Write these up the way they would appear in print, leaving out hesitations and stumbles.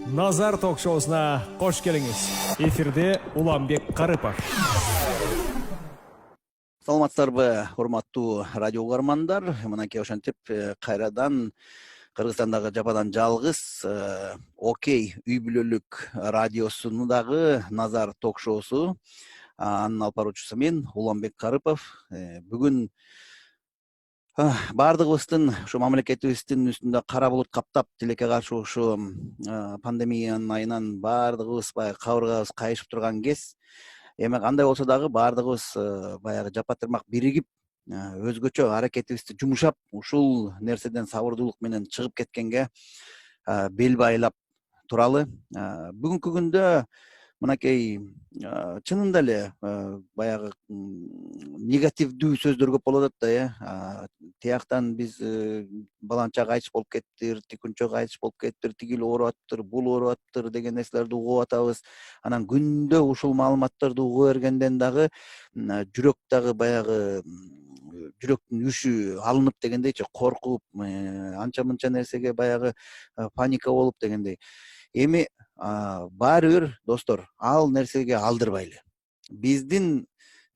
Nazar ток-шоусуна кош келиңиз. Эфирде Уланбек Карыпов. Саламатсыздарбы, урматтуу радио угармандар. Мынакей ошентип кайрадан Кыргызстандагы жападан жалгыз Окей үй бүлөлүк радиосунун дагы Назар ток-шоусу. Анын алып баруучусу мен Уланбек Карыпов. Бүгүн баардыгыбыздын ушу мамлекетибиздин үстүндө кара булут каптап, тилекке каршы ушу пандемиянын айынан баардыгыбыз баягы кабыргабыз кайышып турган кез. Эми кандай болсо дагы баардыгыбыз баягы жапа-тырмак биригип, өзгөчө аракетибизди жумшап, ушул нерседен сабырдуулук менен чыгып кеткенге бел байлап туралы. Бүгүнкү күндө мынакей чынында эле баягы негативдүү сөздөр көп болуп атат да, тияктан биз баланча кайтыш болуп кеттир, тикүнчө кайтыш болуп кеттир, тигил ооруп атыптыр, бул ооруп атыптыр деген нерселерди угуп атабыз. Анан күндө ушул маалыматтарды угуп бергенден дагы жүрөк дагы баягы жүрөктүн үшү алынып дегендейчи, коркуп, анча-мынча нерсеге баягы паника болуп дегендей. Эми баары бир достор, ал нерсеге алдырбайлы. Биздин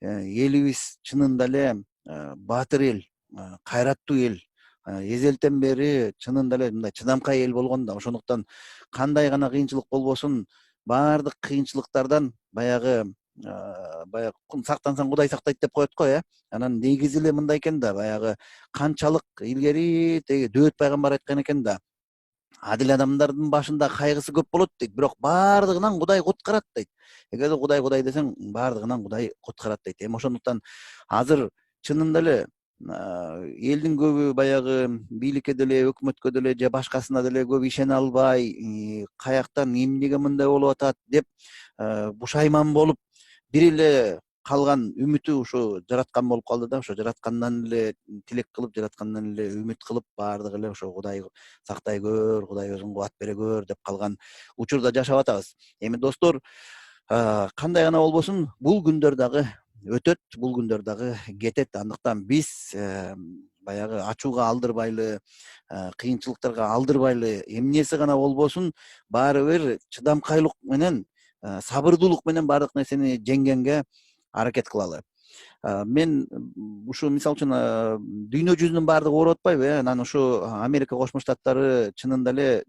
элибиз чынында эле баатыр эл, кайраттуу эл, эзелтен бери чынында эле мындай чыдамкай эл болгон да. Ошондуктан кандай гана кыйынчылык болбосун, баардык кыйынчылыктардан баягы сактансаң Кудай сактайт деп коет го, Анан негизи эле мындай экен да, баягы канчалык илгери теги Дөбөт пайгамбар айткан экен да. Адил адамдардын башында кайгысы көп болот дейт, бирок баардыгынан Кудай куткарат дейт. Эгерде Кудай десең, баардыгынан Кудай куткарат дейт. Эми ошондуктан азыр чынында эле элдин көбү баягы бийликке деле, өкмөткө деле же башкасына деле көп ишене албай, каяктан эмнеге мындай болуп атат деп бушайман болуп, бир эле калган үмүтү ушу жараткан болуп калды да. Ошо жараткандан эле тилек кылып, жараткандан эле үмүт кылып, баардыгы эле ошо Кудай сактай көр, Кудай өзүң кубат бере көр деп калган учурда жашап атабыз. Эми достор, кандай гана болбосун, бул күндөр дагы өтөт, бул күндөр дагы кетет. Андыктан биз баягы ачууга алдырбайлы, кыйынчылыктарга алдырбайлы, эмнеси гана болбосун, баары бир чыдамкайлык менен, сабырдуулук менен баардык нерсени жеңгенге аракет кылалы. Мен ушу мисалы үчүн дүйнө жүзүнүн баардыгы ооруп атпайбы, Анан ушу Америка Кошмо Штаттары чынында эле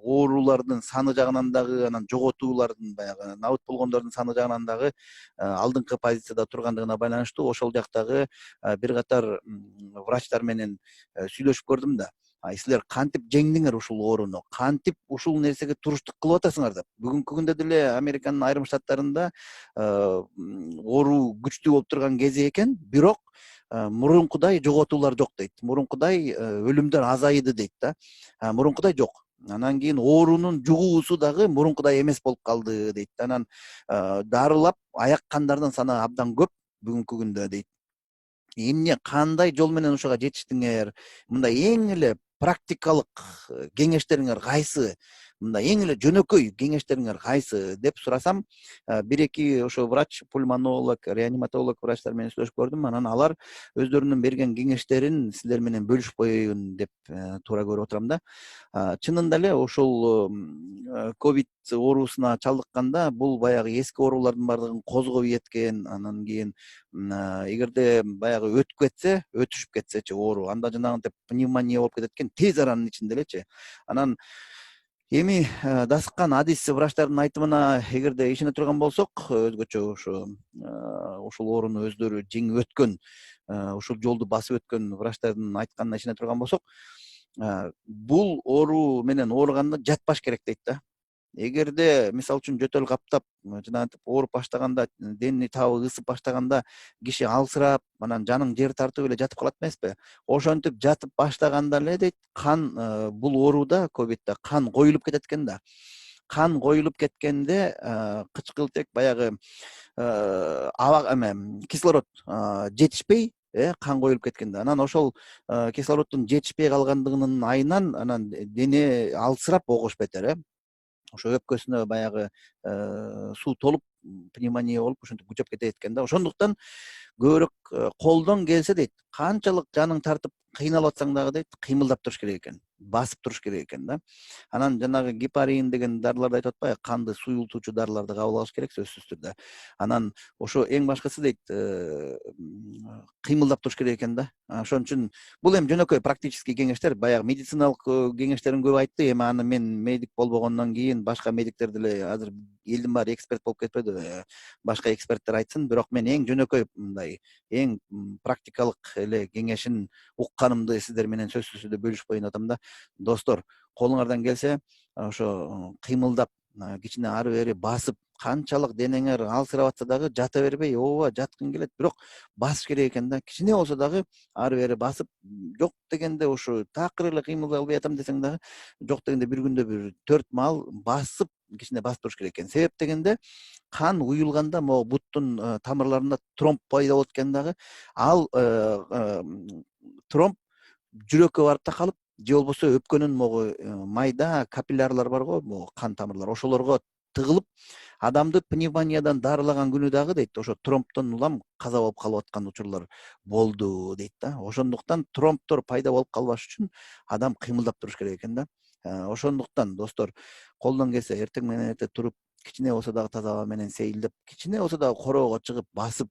оорулардын саны жагынан дагы, анан жоготуулардын баягы набыт болгондордун саны жагынан дагы алдыңкы позицияда тургандыгына байланыштуу ошол жактагы бир катар врачтар менен сүйлөшүп көрдүм да. Силер кантип жеңдиңер ушул ооруну, кантип ушул нерсеге туруштук кылып атасыңар деп. Бүгүнкү күндө деле Американын айрым штаттарында оору күчтүү болуп турган кези экен, бирок мурункудай жоготуулар жок дейт. Мурункудай өлүмдөр азайды дейт да. Мурункудай жок. Анан кийин оорунун жугуусу дагы мурункудай эмес болуп калды дейт. Анан дарылап аяк кандардын саны абдан көп бүгүнкү күндө дейт. Эмне, кандай жол менен ошого жетиштиңер? Мындай эң эле практикалык кеңештериңер кайсы? Мындай эң эле жөнөкөй кеңештериңер кайсы деп сурасам, бир-эки ошо врач, пульмонолог, реаниматолог врачтар менен сүйлөшүп көрдүм. Анан алар өздөрүнүн берген кеңештерин силер менен бөлүшүп коеюн деп туура көрүп отурам да. Чынында эле ушул ковид оорусуна чалдыкканда бул баягы эски оорулардын баардыгын козгоп ийеткен. Анан кийин эгерде баягы өтүп кетсе, өтүшүп кетсечи оору, анда жанагынтип пневмония болуп кетет экен, тез аранын ичинде элечи. Анан эми дасыккан адис врачтардын айтымына эгерде ишене турган болсок, өзгөчө ушул ооруну өздөрү жеңип өткөн, ушул жолду басып өткөн врачтардын айтканына ишене турган болсок, бул оору менен ооруганда жатпаш керек дейт да. Эгерде мисалы үчүн жөтөл каптап, жанагынтип ооруп баштаганда, дени табы ысып баштаганда киши алсырап, анан жаның жер тартып эле жатып калат эмеспи? Ошентип жатып баштаганда эле дейт, кан бул ооруда, ковидде кан коюлуп кетет экен да. Кан коюлуп кеткенде кычкылтек баягы кислород жетишпей, кан коюлуп кеткенде, анан ошол кислороддун жетишпей калгандыгынын айынан анан дене алсырап огош бетер, ошо өпкөсүнө баягы суу толуп, пневмония болуп, ошентип күчөп кетет экен да. Ошондуктан көбүрөөк колдон келсе дейт, канчалык жаның тартып кыйналып атсаң дагы дейт, кыймылдап туруш керек экен. басып туруш керек экен да. Анан жанагы гепарин деген дарыларды айтып атпайбы, канды суюлтуучу дарыларды кабыл алыш керек сөзсүз түрдө. Анан ошо эң башкысы дейт, кыймылдап туруш керек экен да. Ошон үчүн бул эми жөнөкөй практический кеңештер, баягы медициналык кеңештерин көп айтты. Эми аны мен медик болбогондон кийин башка медиктер деле азыр элдин баары эксперт болуп кетпедиби? Башка эксперттер айтсын, бирок мен эң жөнөкөй мындай эң практикалык эле кеңешин укканымды сиздер менен сөзсүз түрдө бөлүшпөйүн атам да. Достор, колуңардан келсе ошо кыймылдап кичине ары бери басып, канчалык денеңер алсырап атса дагы жата бербей, ооба жаткың келет, бирок басыш керек экен да. Кичине болсо дагы ары бери басып, жок дегенде ушу такыр эле кыймылдай албай атам десең дагы, жок дегенде бир күндө бир 4 маал басып, кичине басып туруш керек экен. Себеп дегенде кан уюлганда могу буттун тамырларында тромб пайда болот экен дагы. Ал тромб жүрөккө барып такалып, же болбосо өпкөнүн могу майда капиллярлар бар го, могу кан тамырлар, ошолорго тыгылып, адамды пневмониядан дарылаган күнү дагы дейт, ошо тромбтон улам каза болуп калып аткан учурлар болду дейт да. Ошондуктан тромбтор пайда болуп калбаш үчүн адам кыймылдап туруш керек экен да. Ошондуктан достор, колдон келсе эртең менен эрте туруп, кичине болсо дагы таза аба менен сейилдеп, кичине болсо дагы короого чыгып басып,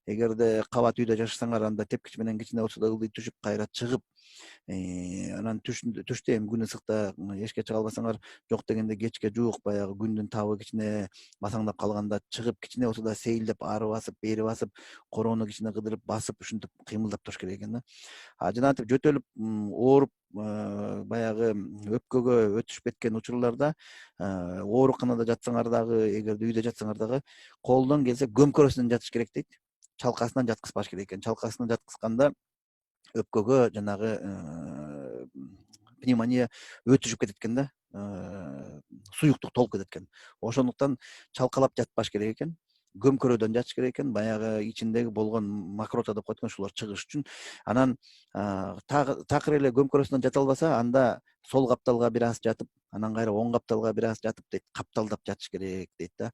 эгерде кабат үйдө жашасаңар, анда тепкич менен кичине болсо да ылдый түшүп, кайра чыгып, анан түштө эми күн ысыкта эшикке чыга албасаңар, жок дегенде кечке жуук баягы күндүн табы кичине басаңдап калганда чыгып, кичине болсо да сейилдеп, ары басып, бери басып, короону кичине кыдырып басып, ушинтип кыймылдап туруш керек экен да. Жанагынтип жөтөлүп, ооруп, баягы өпкөгө өтүшүп кеткен учурларда, ооруканада жатсаңар дагы, эгерде үйдө жатсаңар дагы, колдон келсе көмкөрөсүнөн жатыш керек дейт. Чалкасынан жаткызбаш керек экен. Чалкасынан жаткызганда өпкөгө жанагы пневмония өтүшүп кетет экен да. Суюктук толуп кетет экен. Ошондуктан чалкалап жатпаш керек экен. Көмкөрөдөн жатыш керек экен. Баягы ичиндеги болгон мокрота деп коет экен, ушулар чыгыш үчүн. Анан такыр эле көмкөрөсүнөн жата албаса, анда сол капталга бир аз жатып, анан кайра оң капталга бир аз жатып дейт, капталдап жатыш керек дейт да.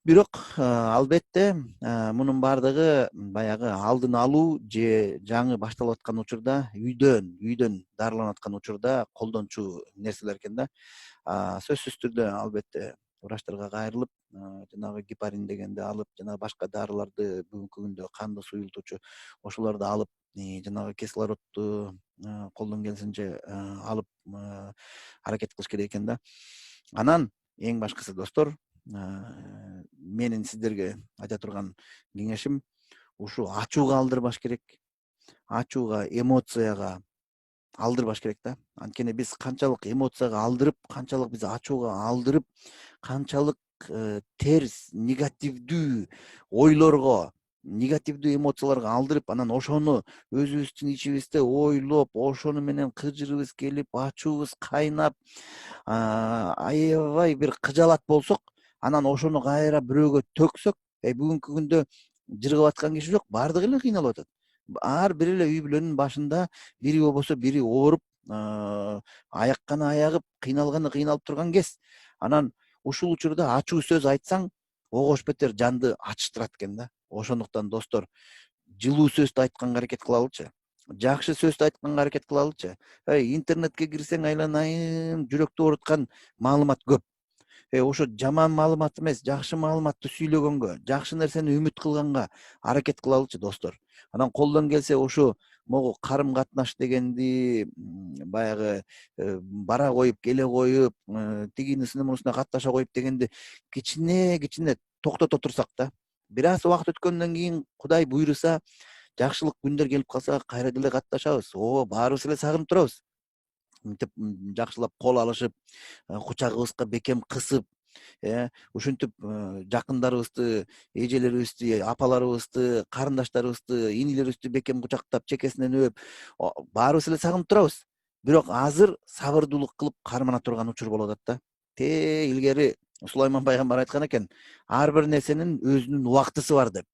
Бирок албетте мунун баардыгы баягы алдын алуу же жаңы башталып аткан учурда, үйдөн дарыланып аткан учурда колдончу нерселер экен да. Сөзсүз түрдө албетте врачтарга кайрылып, жанагы гепарин дегенди алып, жана башка дарыларды бүгүнкү күндө канды суюлтуучу ошолорду алып, жанагы кислородду колдон келишинче алып аракет кылыш керек экен да. Анан эң башкысы достор, менин сиздерге айта турган кеңешим ушу ачууга алдырбаш керек. Ачууга, эмоцияга алдырбаш керек да. Анткени биз канчалык эмоцияга алдырып, канчалык биз ачууга алдырып, канчалык терс, негативдүү ойлорго, негативдүү эмоцияларга алдырып, анан ошону өзүбүздүн ичибизде ойлоп, ошону менен кыжырыбыз келип, ачуубуз кайнап, аябай бир кыжалат болсок, анан ошону кайра бирөөгө төксөк, бүгүнкү күндө жыргап аткан киши жок, баардыгы эле кыйналып атат. Ар бир эле үй бүлөнүн башында бири болбосо бири ооруп, аякканы аягып, кыйналганы кыйналып турган кез. Анан ушул учурда ачуу сөз айтсаң, огош бетер жанды ачыштырат экен да. Ошондуктан достор, жылуу сөздү айтканга аракет кылалычы. Жакшы сөздү айтканга аракет кылалычы. Интернетке кирсең айланайын жүрөктү ооруткан маалымат көп. Ошо жаман маалымат эмес, жакшы маалыматты сүйлөгөнгө, жакшы нерсени үмүт кылганга аракет кылалычы достор. Анан колдон келсе ошо могу карым катнаш дегенди баягы бара коюп, келе коюп, тигинисине мунусуна катташа коюп дегенди кичине токтото турсак да. Бир аз убакыт өткөндөн кийин Кудай буйруса, жакшылык күндөр келип калса, кайра деле катташабыз. Баарыбыз эле сагынып турабыз. Мынтип жакшылап кол алышып, кучагыбызга бекем кысып, ушинтип жакындарыбызды, эжелерибизди, апаларыбызды, карындаштарыбызды, инилерибизди бекем кучактап, чекесинен өөп, баарыбыз эле сагынып турабыз. Бирок азыр сабырдуулук кылып кармана турган учур болуп атат да. Илгери Сулайман пайгамбар айткан экен, ар бир нерсенин өзүнүн убактысы бар деп.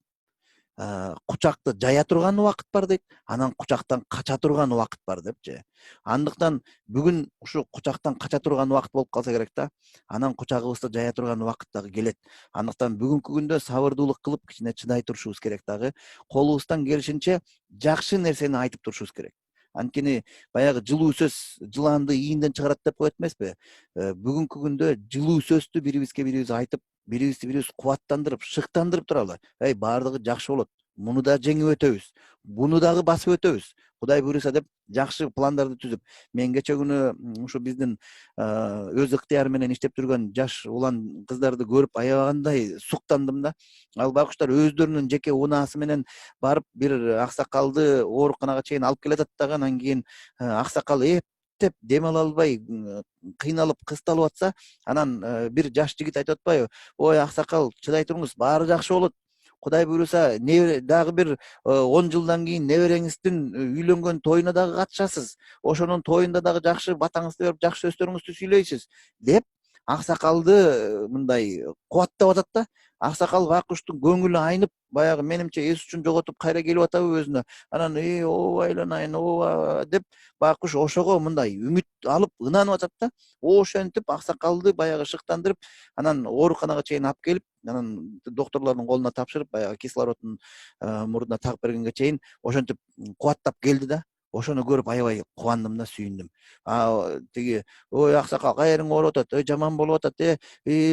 Кучакты жая турган убакыт бар дейт, анан кучактан кача турган убакыт бар депчи. Андыктан бүгүн ушу кучактан кача турган убакыт болуп калса керек да, анан кучагыбызды жая турган убакыт дагы келет. Андыктан бүгүнкү күндө сабырдуулук кылып кичине чыдай турушубуз керек дагы, колубуздан келишинче жакшы нерсени айтып турушубуз керек. Анткени баягы жылуу сөз жыланды ийинден чыгарат деп коет эмеспи? Бүгүнкү күндө жылуу сөздү бирибизге бирибиз айтып, бирибизди бирибиз кубаттандырып, шыктандырып туралы. Баардыгы жакшы болот. Муну да жеңип өтөбүз. Буну дагы басып өтөбүз. Кудай буйруса деп жакшы пландарды түзүп, мен кече күнү ушу биздин өз ыктыяры менен иштеп жүргөн жаш улан кыздарды көрүп аябагандай суктандым да. Ал байкуштар өздөрүнүн жеке унаасы менен барып бир аксакалды ооруканага чейин алып келатат дагы, анан кийин аксакал эптеп дем ала албай кыйналып кысталып атса, анан бир жаш жигит айтып атпайбы: ой аксакал, чыдай туруңуз, баары жакшы болот. Кудай буйруса дагы бир 10 жылдан кийин небереңиздин үйлөнгөн тоюна дагы катышасыз. Ошонун тоюнда дагы жакшы батаңызды берип, жакшы сөздөрүңүздү сүйлөйсүз деп аксакалды мындай кубаттап атат да. Аксакал байкуштун көңүлү айнып, баягы менимче эс учун жоготуп кайра келип атабы өзүнө. Анан ооба айланайын, ооба деп байкуш ошого мындай үмүт алып ынанып атат да. Ошентип аксакалды баягы шыктандырып, анан ооруканага чейин алып келип, анан докторлордун колуна тапшырып, баягы кислородун мурдуна тагып бергенге чейин ошентип кубаттап келди да. Ошону көрүп аябай кубандым да, сүйүндүм. Тиги: ой аксакал, кайерің ооруп атат, жаман болуп атат,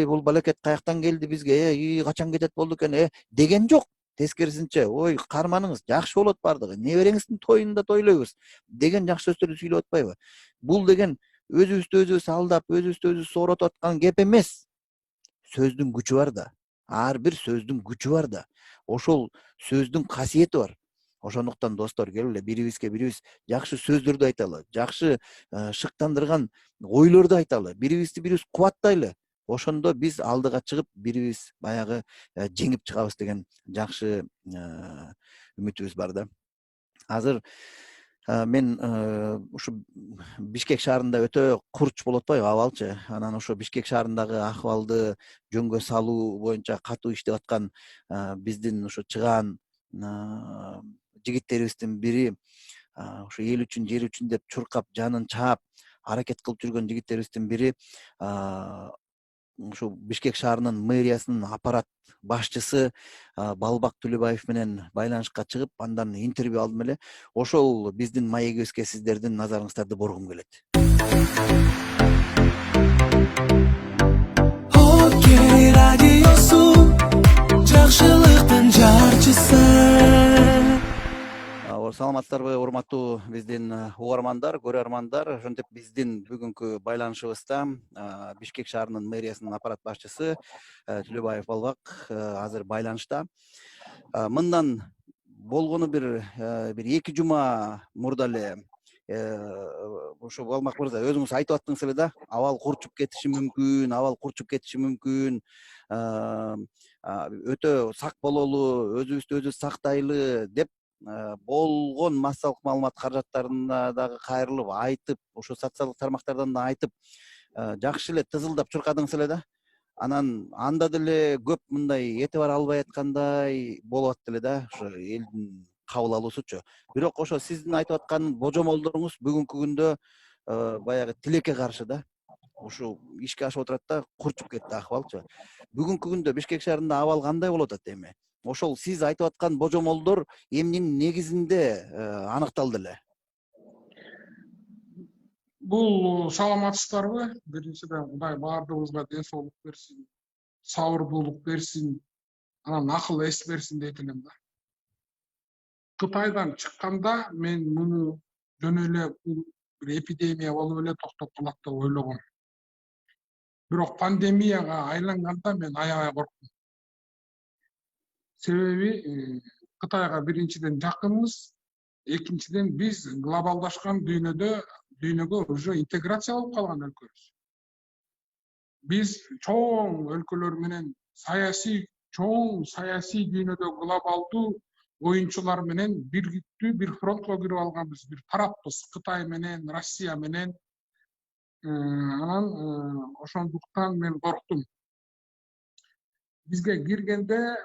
бул балекет каяктан келди бизге, качан кетет болду экен, деген жок. Тескерисинче: ой карманыңыз, жакшы болот баардыгы, небереңиздин тоюнда тойлойбуз деген жакшы сөздөрдү сүйлөп атпайбы? Бул деген өзүбүздү өзүбүз алдап, өзүбүздү өзүбүз сооротуп аткан кеп эмес. Сөздүн күчү бар да. Ар бир сөздүн күчү бар да. Ошол сөздүн касиети бар. Ошондуктан достор, келгиле бирибизге бирибиз жакшы сөздөрдү айталы, жакшы шыктандырган ойлорду айталы, бирибизди бирибиз кубаттайлы. Ошондо биз алдыга чыгып, бирибиз баягы жеңип чыгабыз деген жакшы үмүтүбүз бар да. Азыр мен ушу Бишкек шаарында өтө курч болуп атпайбы абалчы? Анан ошо Бишкек шаарындагы акыбалды жөнгө салуу боюнча катуу иштеп аткан биздин ушу чыгаан жигиттерибиздин бири, ушу эл үчүн, жер үчүн деп чуркап, жанын чаап аракет кылып жүргөн жигиттерибиздин бири ушу Бишкек шаарынын мэриясынын аппарат башчысы Балбак Төлөбаев менен байланышка чыгып, андан интервью алдым эле. Ошол биздин маегибизге сиздердин назарыңыздарды бургум келет. Окей радиосу жакшылыктын жарчысы. Саламатсыздарбы, урматтуу биздин угармандар, көрөрмандар. Ошентип биздин бүгүнкү байланышыбызда Бишкек шаарынын мэриясынын аппарат башчысы Төлөбаев Балбак азыр байланышта. Мындан болгону бир 2 жума мурда эле ушу Балбак мырза өзүңүз айтып аттыңыз эле да, абал курчуп кетиши мүмкүн, өтө сак бололу, өзүбүздү өзүбүз сактайлы деп болгон массалык маалымат каражаттарына дагы кайрылып айтып, ошо социалдык тармактардан да айтып, жакшы эле тызылдап чуркадыңыз эле да. Анан анда деле көп мындай этибар албай аткандай болуп атты эле да, ошо элдин кабыл алуусучу. Бирок ошо сиздин айтып аткан божомолдоруңуз бүгүнкү күндө баягы тилекке каршы да. Ушу ишке ашып отурат да, курчуп кетти акыбалчы. Бүгүнкү күндө Бишкек шаарында абал кандай болуп атат эми? Ошол сиз айтып аткан божомолдор эмненин негизинде аныкталды эле? Бул саламатсыздарбы? Биринчиден Кудай баардыгыбызга ден соолук берсин, сабырдуулук берсин, анан акыл эс берсин дейт элем да. Кытайдан чыкканда мен муну жөн эле бул бир эпидемия болуп эле токтоп калат деп ойлогом. Бирок пандемияга айланганда мен аябай корктум. Себеби Кытайга биринчиден жакынбыз, экинчиден биз глобалдашкан дүйнөгө уже интеграция болуп калган өлкөбүз. Биз чоң өлкөлөр менен чоң саясий дүйнөдө глобалдуу оюнчулар менен биргиктүү бир фронтко кирип алганбыз, бир тараппыз Кытай менен, Россия менен. Анан ошондуктан мен корктум. Бизге киргенде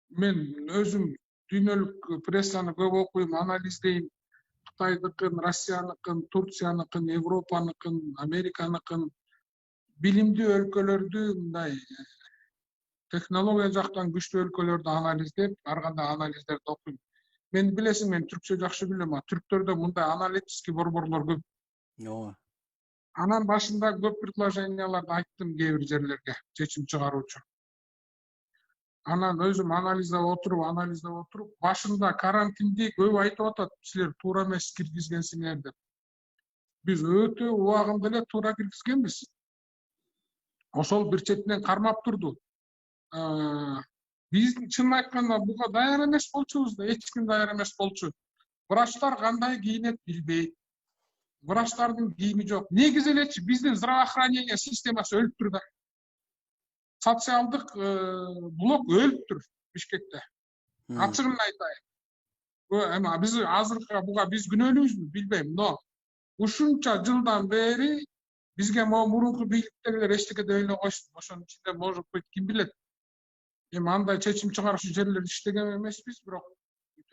мен өзүм дүйнөлүк прессаны көп окуйм, анализдейм. Кытайдыкын, Россияныкын, Турцияныкын, Европаныкын, Американыкын, билимдүү өлкөлөрдү, мындай технология жактан күчтүү өлкөлөрдү анализдеп, ар кандай анализдерди окуйм. Мен билесиң, мен түркчө жакшы билем. Түрктөрдө мындай аналитический борборлор көп. Ооба. Анан башында көп предложенияларды айттым кээ бир жерлерге, чечим чыгаруучу. Анан өзүм анализдеп отуруп, башында карантинди көп айтып атат, силер туура эмес киргизгенсиңер деп. Биз өтө убагында эле туура киргизгенбиз. Ошол бир четинен кармап турду. Биз чынын айтканда буга даяр эмес болчубуз да, эч ким даяр эмес болчу. Врачтар кандай кийинет билбейт. Врачтардын кийими жок. Негизи элечи биздин здравоохранение системасы өлүп турду. Социалдык блок өлүп тур Бишкекте. Ачыгын айтайын. Эми биз азыркы буга биз күнөөлүүбүзбү билбейм, но ушунча жылдан бери бизге мурунку бийликтегилер эчтеке деп эле койушту. Ошонун ичинде может быть ким билет. Эми андай чечим чыгаруучу жерлер иштеген эмеспиз, бирок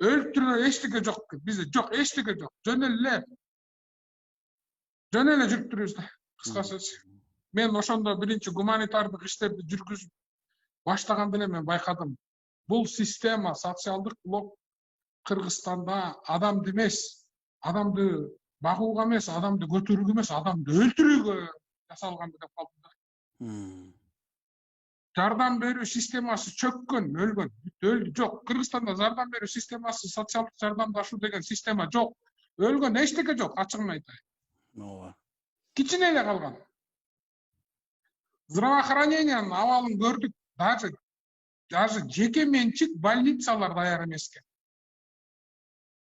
өлүп турган эчтеке жок. Бизде жок, эчтеке жок. Жөн эле жүрүп турубуз да. Кыскасы. Мен ошондо биринчи гуманитардык иштерди жүргүзүп баштаганда эле мен байкадым. Бул система, социалдык блок Кыргызстанда адамды эмес, адамды багууга эмес, адамды көтөрүүгө эмес, адамды өлтүрүүгө жасалган деп калдым да. Жардам берүү системасы чөккөн, өлгөн, өлдү, жок. Кыргызстанда жардам берүү системасы, социалдык жардамдашуу деген система жок. Өлгөн эчтеке жок, ачыгын айтайын. Ооба. Кичине эле калган. Здравоохранениянын абалын көрдүк, даже жеке менчик больницалар даяр эмес экен.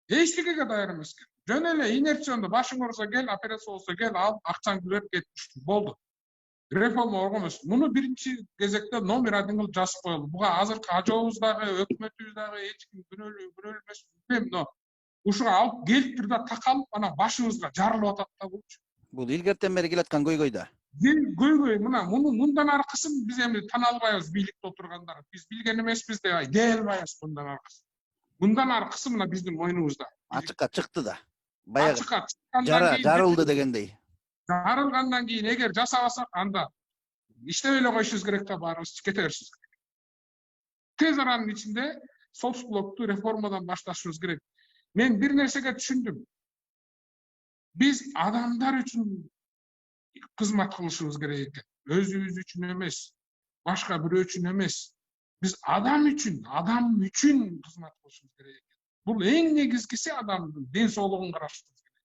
Эчтекеге даяр эмес экен. Жөн эле инерционду башың ооруса кел, операция болсо кел, ал акчаңды берип кетиштү. Болду. Реформа оргонбуз. Муну биринчи кезекте номер 1 кылып жазып коелу. Буга азыркы ажообуз дагы, өкмөтүбүз дагы эч ким күнөөлүү эмес билбейм, но ушуга алып келип тур да такалып, анан башыбызга жарылып атат да булчу. Бул илгертен бери келаткан көйгөй да. Көйгөй мындан аркысын биз эми тана албайбыз бийликте отургандар. Биз билген эмеспиз деп дей албайбыз мындан аркысын. Мындан аркысы мына биздин мойнубузда. Ачыкка чыкты да. Баягы Ачыкка чыккандан кийин жарылды дегендей. Жарылгандан кийин эгер жасабасак, анда иштебей эле коюшубуз керек да, баарыбыз кете беришибиз керек. Тез аранын ичинде соцблокту реформадан башташыбыз керек. Мен бир нерсеге түшүндүм. Биз адамдар үчүн кызмат кылышыбыз керек экен. Өзүбүз үчүн эмес, башка бирөө үчүн эмес. Биз адам үчүн кызмат кылышыбыз керек экен. Бул эң негизгиси адамдын ден соолугун карашыбыз керек.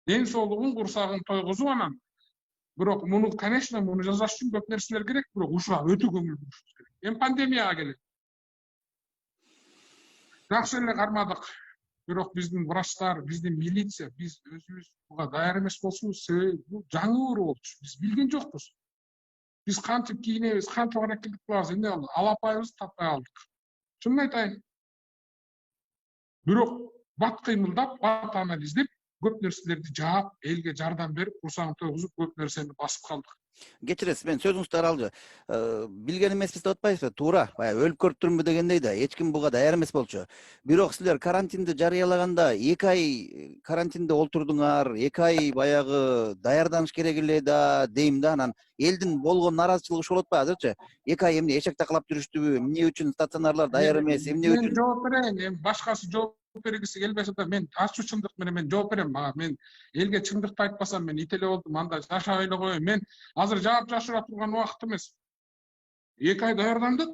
Ден соолугун, курсагын тойгузуп анан. Бирок муну, конечно, муну жасаш үчүн көп нерселер керек, бирок ушуга өтө көңүл бурушубуз керек. Эми пандемияга келет. Жакшы эле кармадык. Бирок биздин врачтар, биздин милиция, биз өзүбүз буга даяр эмес болчубуз. Себеби бул жаңы оору болчу. Биз билген жокпуз. Биз кантип кийинебиз, кантип аракет кылабыз, эмне болду? Алапайыбызды таппай калдык. Чынын айтайын. Бирок бат кыймылдап, бат анализдеп, көп нерселерди жаап, элге жардам берип, курсагын тойгузуп, көп нерсени басып калдык. Кечиресиз, мен сөзүңүздү аралжы. Билген эмеспиз деп атпайсызбы? Туура, баягы өлүп көрүп турмун дегендей да, эч ким буга даяр эмес болчу. Бирок силер карантинди жарыялаганда 2 ай карантинде олтурдуңар, 2 ай баягы даярданыш керек эле да дейм да, анан элдин болгон наразычылыгы ушул болот атпайбы азырчы? 2 ай эмне эшек такалап жүрүштүбү? Эмне үчүн стационарлар даяр эмес? Эмне үчүн? Мен жооп берейин, эми башкасы жооп бергиси келбесе да, мен ачуу чындык менен мен жооп берем. Мен элге чындыкты айтпасам, мен ит эле болдум, анда жашабай эле коеюн. Мен азыр жаап жашыра турган убакыт эмес. 2 ай даярдандык,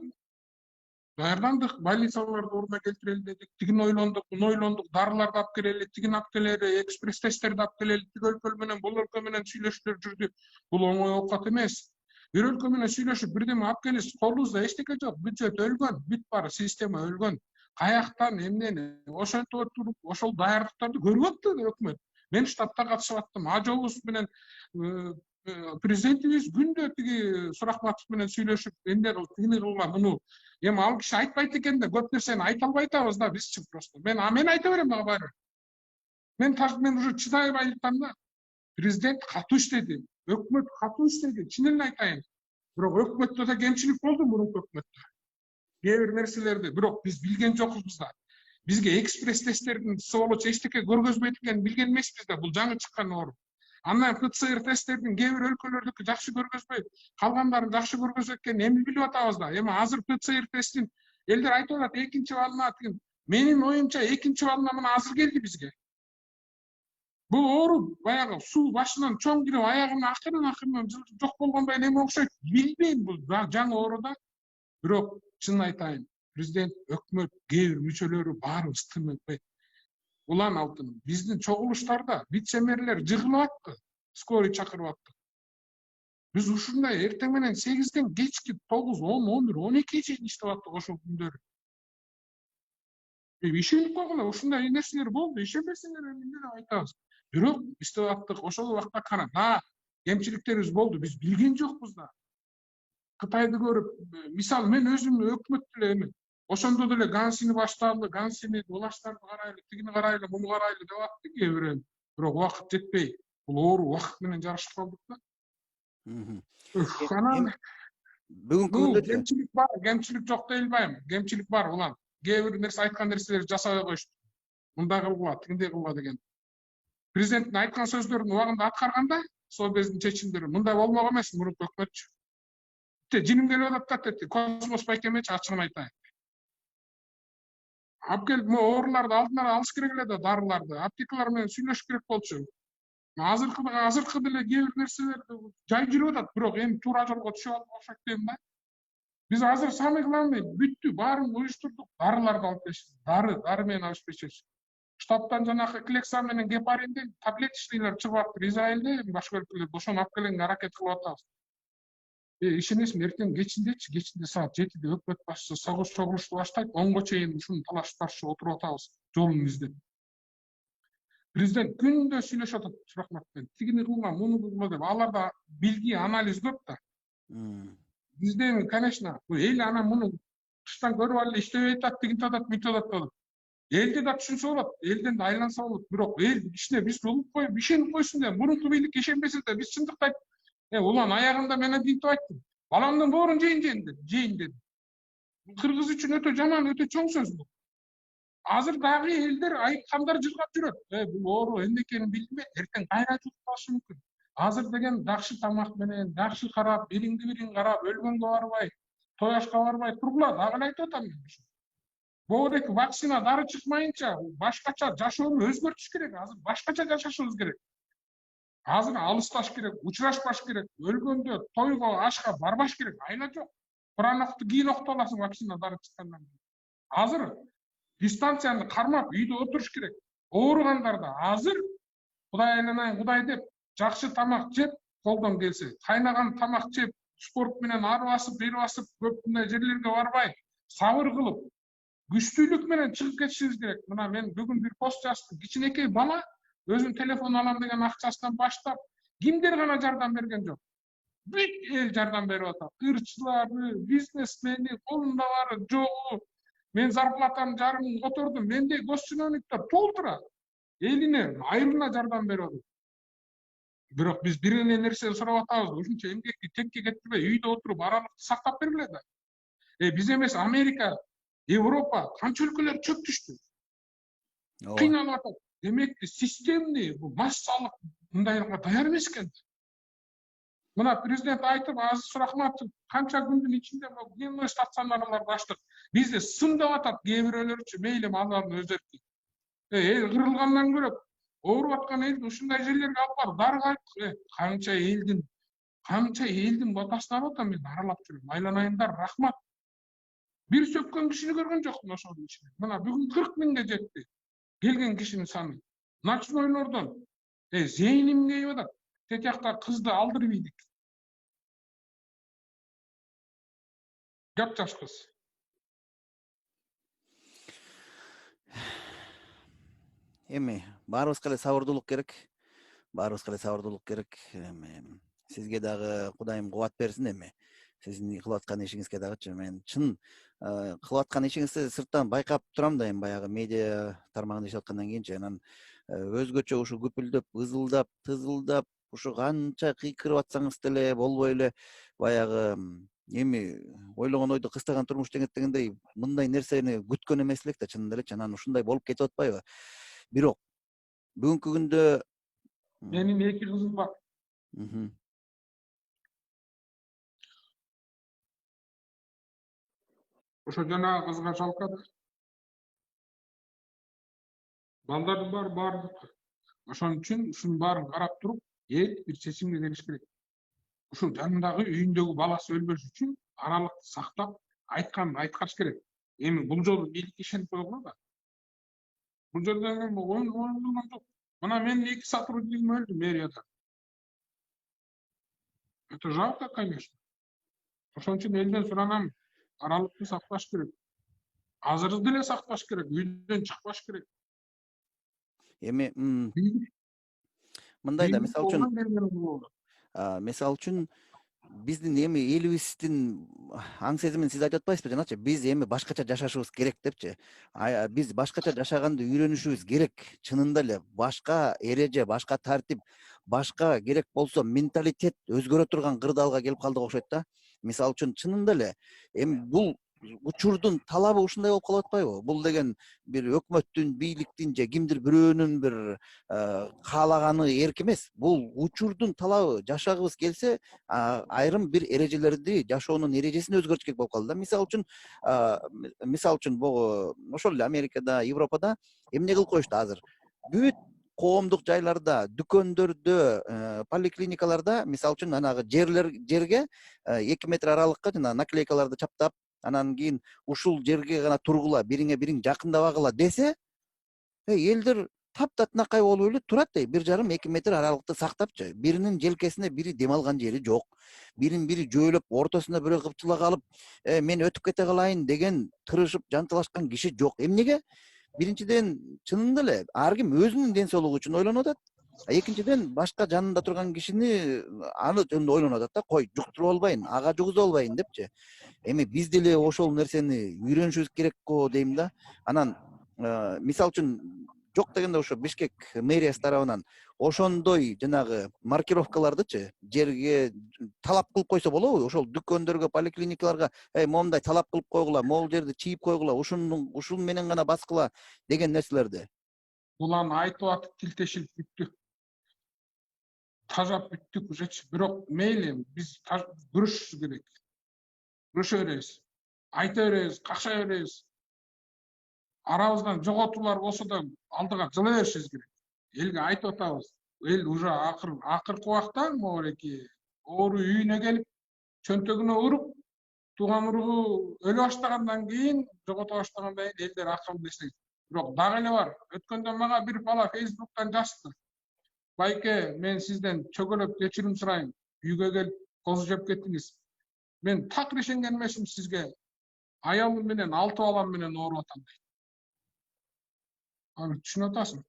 больницаларды ордуна келтирели дедик, тигин ойлондук, муну ойлондук, дарыларды алып келели, тигин алып келели, экспресс тесттерди алып келели, тиги өлкө менен, бул өлкө менен сүйлөшүүлөр жүрдү. Бул оңой оокат эмес. Бир өлкө менен сүйлөшүп, бирдеме алып келиз, колубузда эчтеке жок, бюджет өлгөн, бүт баары, система өлгөн. Каяктан эмнени ошентип отуруп, ошол даярдыктарды көрүп атты өкмөт. Мен штабта катышып аттым. Ажообуз менен президентибиз күндө тиги Сурахматов менен сүйлөшүп, эмне кыл, тигини кылма, муну. Эми ал киши айтпайт экен да, көп нерсени айта албай атабыз да бизчи просто. Мен айта берем ага баары. Мен уже чыдай албай атам да. Президент катуу иштеди, өкмөт катуу иштеди, чын эле айтайын. Бирок өкмөттө да кемчилик болду, мурунку өкмөттө. Кээ бир нерселерди, бирок биз билген жокпуз да. Бизге экспресс тесттердин сволочь эчтеке көргөзбөйт экенин билген эмеспиз да, бул жаңы чыккан оору. Андан ПЦР тесттердин кээ бир өлкөлөрдүкү жакшы көргөзбөйт, калгандарын жакшы көргөзөт экенин эми билип атабыз да. Эми азыр ПЦР тестин элдер айтып атат, экинчи валына Менин оюмча экинчи балына мына азыр келди бизге. Бул оору баягы суу башынан чоң кирип аягына акырын жок болгондой неме окшойт. Билбейм бул жаңы оору да. Бирок чынын айтайын, президент, өкмөт, кээ бир мүчөлөрү баарыбыз тым этпейт. Улан алтыным, биздин чогулуштарда вице-мэрлер жыгылып атты, скорый чакырып атты. Биз ушундай эртең менен 8ден кечки 9, 10, 11, 12 чейин иштеп аттык ошол күндөрү. Ишенип койгула, ушундай нерселер болду, ишенбесеңер эмне деп айтабыз. Бирок иштеп аттык, ошол убакта кана, да, кемчиликтерибиз болду, биз билген жокпуз да. Кытайды көрүп, мисалы мен өзүм өкмөттү эле эме. Ошондо деле Гансини башталды, Гансини улаштарды карайлы, тигини карайлы, муну карайлы деп атты кээ бирөө. Бирок убакыт жетпей, бул оору убакыт менен жарышып калдык да. Анан Бүгүнкү бул күндө кемчилик бар, кемчилик жок дей албайм. Кемчилик бар улам. Кээ бир нерсе айткан нерселерди жасабай коюшту. Мындай кылгыла, тигиндей кылгыла деген. Президенттин айткан сөздөрүн убагында аткарганда, Совбездин чечимдери мындай болмок эмес, мурунку өкмөтчү. Жиним келип атат да деди, космос байкемечи ачыгын айтайын. Алып келип, могу ооруларды алдын ала алыш керек эле да, дарыларды. Аптекалар менен сүйлөшүш керек болчу. Азыркы деле кээ бир нерселерди жай жүрүп атат, бирок эми туура жолго түшүп алып окшойт дейм да. Биз азыр самый главный бүттү, баарын уюштурдук, дарыларды алып келишиз. Дары менен обеспечивать. Штаттан жанагы Клексан менен гепариндин таблеточныйлар чыгып атты Израилде, башка өлкөлөрдө ошону алып келгенге аракет кылып атабыз. Ишенесиңби, эртең кечинде саат 7де өкмөт башчысы чогулушту баштайт, 10го чейин ушуну талашып отуруп атабыз, жолун издеп. Президент күндө сүйлөшүп атат Сурахмат менен. Тигини кылма, муну кылма деп. Аларда билги, анализ көп да. Бизде, конечно, эл анан муну тыштан көрүп алып иштебей атат, тигинти атат, бүтүп атат. Элди да түшүнсө болот, элден да айланса болот. Бирок эл ишине биз улуп коюп, ишенип койсун деп, мурунку бийлик ишенбесе да биз чындыкты айтып, улан аягында мен адинтип айттым. Баламдын боорун жейин деди. Кыргыз үчүн өтө жаман, өтө чоң сөз бул. Азыр дагы элдер айткандар жыргап жүрөт. Бул оору эмне экенин билбейт, эртең кайра жугуп калышы мүмкүн. Азыр деген жакшы тамак менен, жакшы карап, бириң карап, өлгөнгө барбай, тояшка барбай тургула, дагы эле айтып атам мен. Богудеги вакцина дары чыкмайынча башкача жашоону өзгөртүш керек. Азыр башкача жашашыбыз керек. Азыр алысташ керек, учурашпаш керек. Өлгөндө тойго, ашка барбаш керек. Айла жок. Куранокту кийин окуп аласың вакцина дары чыккандан кийин. Азыр дистанцияны кармап үйдө отуруш керек. Ооругандарда азыр Кудай айланайын, Кудай деп жакшы тамак жеп, колдон келсе, кайнаган тамак жеп, спорт менен ары басып, бери басып, көп мындай жерлерге барбай, сабыр кылып, күчтүүлүк менен чыгып кетишибиз керек. Мына мен бүгүн бир пост жаздым. Кичинекей бала өзүн телефон алам деген акчасынан баштап, кимдер гана жардам берген жок. Бүт эл жардам берип атат. Ырчылары, бизнесмени, колунда бары жогу. Мен зарплатамды жарымын котордум. Мендей госчиновниктер толтура. Элине, айылына жардам берип атат. Бирок биз бир эле нерсени сурап атабыз. Ушунча эмгекти текке кетирбей, үйдө отуруп аралыкты сактап бергиле да. Биз эмес Америка, Европа, канча өлкөлөр чөп түштү. Кыйналып атат. Демекти системный, массалык мындайга даяр эмес экен. Мына президент айтып, Азиз Сурахматов канча күндүн ичинде дневной стационарларды ачтык. Бизде сындап атат кээ бирөөлөрчү, мейли алардын өзөртү. Эл кырылгандан көрөп, ооруп аткан элди ушундай жерлерге алып барып дары кайып, канча элдин батасына атам мен аралап жүрөм. Айланайындар, рахмат. Бир сөккөн кишини көргөн жокмун ошонун ичинде. Мына бүгүн 40 миңге жетти. Келген кишинин саны. Ночнойлордон зейним кейип атат. Тетиякта кызды алдырып ийдик. Жап-жаш кыз. Эми баарыбызга эле сабырдуулук керек. Сизге дагы Кудайым кубат берсин эми. Сиздин кылып аткан ишиңизге дагычы мен чын кылып аткан ишиңизди сырттан байкап турам да, эми баягы медиа тармагында иштеп аткандан кийинчи анан өзгөчө ушу күпүлдөп, ызылдап, тызылдап, ушу канча кыйкырып атсаңыз деле болбой эле баягы эми ойлогон ойду кыстаган турмуш дегендей мындай нерсени күткөн эмес элек да, чынында элечи. Анан ушундай болуп кетип атпайбы? Бирок бүгүнкү күндө Менин 2 кызым бар. Ошо жанагы кызга жалкады. Балдардын баары баардык. Ошон үчүн ушунун баарын карап туруп, эл бир чечимге келиш керек. Ушул жанындагы үйүндөгү баласы өлбөш үчүн аралыкты сактап, айтканын айткаш керек. Эми бул жолу бийликке ишенип койгула да. Бул жерде оюн болгон жок. Мына менин 2 сотруднигим өлдү мэрияда. Это жалко, конечно. Ошон үчүн элден суранам, аралыкты сакташ керек. Азыр деле сакташ керек, үйдөн чыкпаш керек. Эми мындай да мисалы үчүн биздин эми элибиздин аң сезимин сиз айтып атпайсызбы жанагычы, биз эми башкача жашашыбыз керек депчи. Биз башкача жашаганды үйрөнүшүбүз керек. Чынында эле башка эреже, башка тартип, башка керек болсо менталитет өзгөрө турган кырдаалга келип калдык окшойт да. Мисалы үчүн чынында эле эми бул учурдун талабы ушундай болуп калып атпайбы? Бул деген бир өкмөттүн, бийликтин же кимдир бирөөнүн бир каалаганы эрк эмес. Бул учурдун талабы. Жашагыбыз келсе, айрым бир эрежелерди, жашоонун эрежесин өзгөртүш керек болуп калды да. Мисалы үчүн бул ошол эле Америкада, Европада эмне кылып коюшту азыр? Бүт коомдук жайларда, дүкөндөрдө, поликлиникаларда, мисалы үчүн анагы жерге 2 метр аралыкка жана наклейкаларды чаптап, анан кийин ушул жерге гана тургула, бириңе бириң жакындабагыла десе, элдер таптатынакай болуп эле турат, 1,5-2 метр аралыкты сактапчы. Биринин желкесине бири дем алган жери жок. Бирин бири жөөлөп, ортосуна бирөө кыпчыла калып, мен өтүп кете калайын деген тырышып жанталашкан киши жок. Эмнеге? Биринчиден, чынында эле ар ким өзүнүн ден соолугу үчүн ойлонуп атат. Экинчиден, башка жанында турган кишини аны жөнүндө ойлонуп атат да, кой жуктуруп албайын, ага жугузуп албайын депчи. Эми биз деле ошол нерсени үйрөнүшүбүз керек го дейм да. Анан мисалы үчүн жок дегенде ошо Бишкек мэриясы тарабынан ошондой жанагы маркировкалардычы жерге талап кылып койсо болобу? Ошол дүкөндөргө, поликлиникаларга моундай талап кылып койгула, могул жерди чийип койгула, ушун менен гана баскыла деген нерселерди. Бул аны айтып атып тилтешилип бүттү. Тажап бүттүк ужечи. Бирок мейли биз күрөшүшүбүз керек. Күрөшө беребиз. Айта беребиз, какша беребиз. Арабыздан жоготуулар болсо да алдыга жыла беришибиз керек. Элге айтып атабыз. Эл уже акыркы убакта могуреки оору үйүнө келип, чөнтөгүнө уруп, тууган уругу өлө баштагандан кийин, жогото баштагандан кийин элдер акылды эстейт. Бирок дагы эле бар. Өткөндө мага бир бала Facebook'тан жазды. Байке, мен сизден чөгөлөп кечирим сурайм. Үйгө келип козу жеп кеттиңиз. Мен так решенген эмесмин сизге. Аялым менен 6 балам менен ооруп атам дейт. Аны түшүнүп атасың.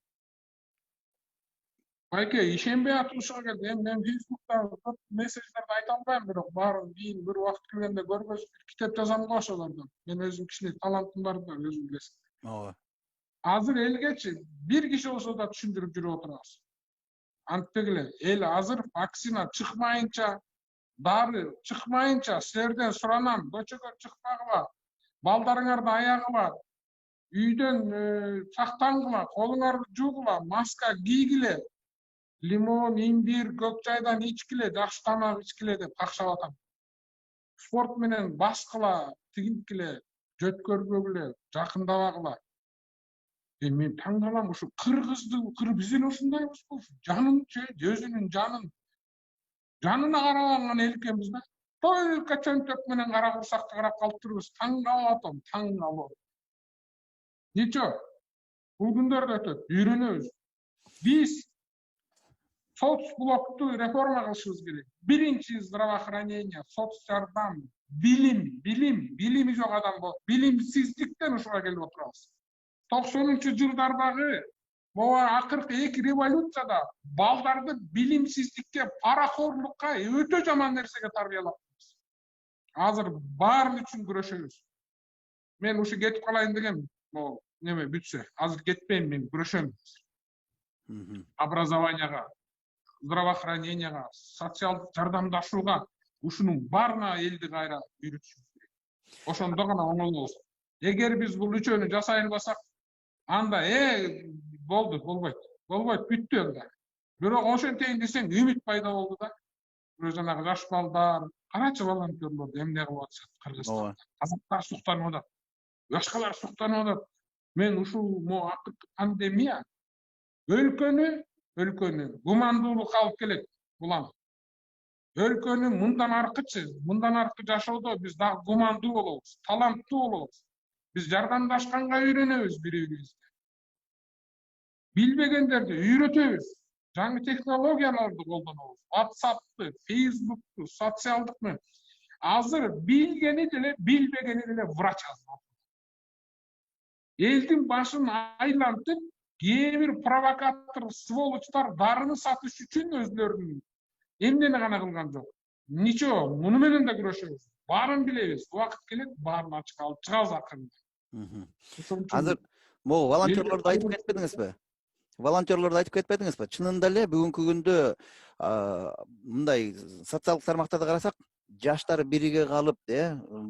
Байке, ишенбей атышыга келди. Мен Facebook'та мессеждерди айта албайм, бирок баарын кийин бир убакыт келгенде көргөз бир китеп жазам го ошолордон. Мен өзүм кичине талантым бар да, өзүң билесиң. Ооба. Азыр элгечи бир киши болсо да түшүндүрүп жүрүп отурабыз. Антпегиле эл азыр вакцина чыкмайынча, дары чыкмайынча силерден суранам, көчөгө чыкпагыла, балдарыңарды аягыла, үйдөн сактангыла, колуңарды жуугула, маска кийгиле, лимон, имбир, көк чайдан ичкиле, жакшы тамак ичкиле деп какшап атам. Спорт менен баскыла, тигинткиле, жөткөрбөгүлө, жакындабагыла. Мен таң калам, ушу биз эле ушундайбыз го. Жанын өзүнүн жанына карабаган эл экенбиз да. Только чөнтөк менен кара курсакты карап калыптырбыз. Таң калып атам, таң калып. Ничо? Бул күндөр да өтөт, үйрөнөбүз. Биз соцблокту реформа кылышыбыз керек. Биринчи здравоохранение, соцжардам, билими жок адам болот. Билимсиздиктен ушуга келип отурабыз. 90-жылдардагы могу акыркы 2 революцияда балдарды билимсиздикке, парахорлукка өтө жаман нерсеге тарбиялаппыз. Азыр баарын үчүн күрөшөбүз. Мен ушу кетип калайын дегем, могу неме бүтсө, азыр кетпейм, мен күрөшөм. Образованияга, здравоохраненияга, социалдык жардамдашууга, ушунун баарына элди кайра үйрөтүшүбүз керек. Ошондо гана оңолобуз. Эгер биз бул үчөөнү жасай албасак, анда болбойт, бүттү анда. Бирок ошентейин десең, үмүт пайда болду да. Бирөө жанагы жаш балдар, карачы волонтерлор эмне кылып атышат Кыргызстанда. Казактар суктанып атат, башкалар суктанып атат. мен ушул акыркы пандемия өлкөнү гумандуулукка алып келет. Улам өлкөнү мындан аркы жашоодо биз дагы гумандуу болобуз, таланттуу болобуз. Биз жардамдашканга үйрөнөбүз бири бирибизге. Билбегендерди үйрөтөбүз. Жаңы технологияларды колдонобуз. WhatsApp'ты, Facebook'tu, социалдык менен. Азыр билгени деле, билбегени деле врач азыр. Элдин башын айлантып, кээ бир провокатор, сволочтар дарыны сатыш үчүн өзлөрүнүн эмнени гана кылган жок. Ничего, муну менен да күрөшөбүз. Баарын билебиз. Убакыт келет, баарын ачыкка алып чыгабыз акырында. Азыр могу волонтерлорду айтып кетпедиңизби? Волонтерлорду айтып кетпедиңизби? Чынында эле бүгүнкү күндө мындай социалдык тармактарды карасак, жаштар бирге калып,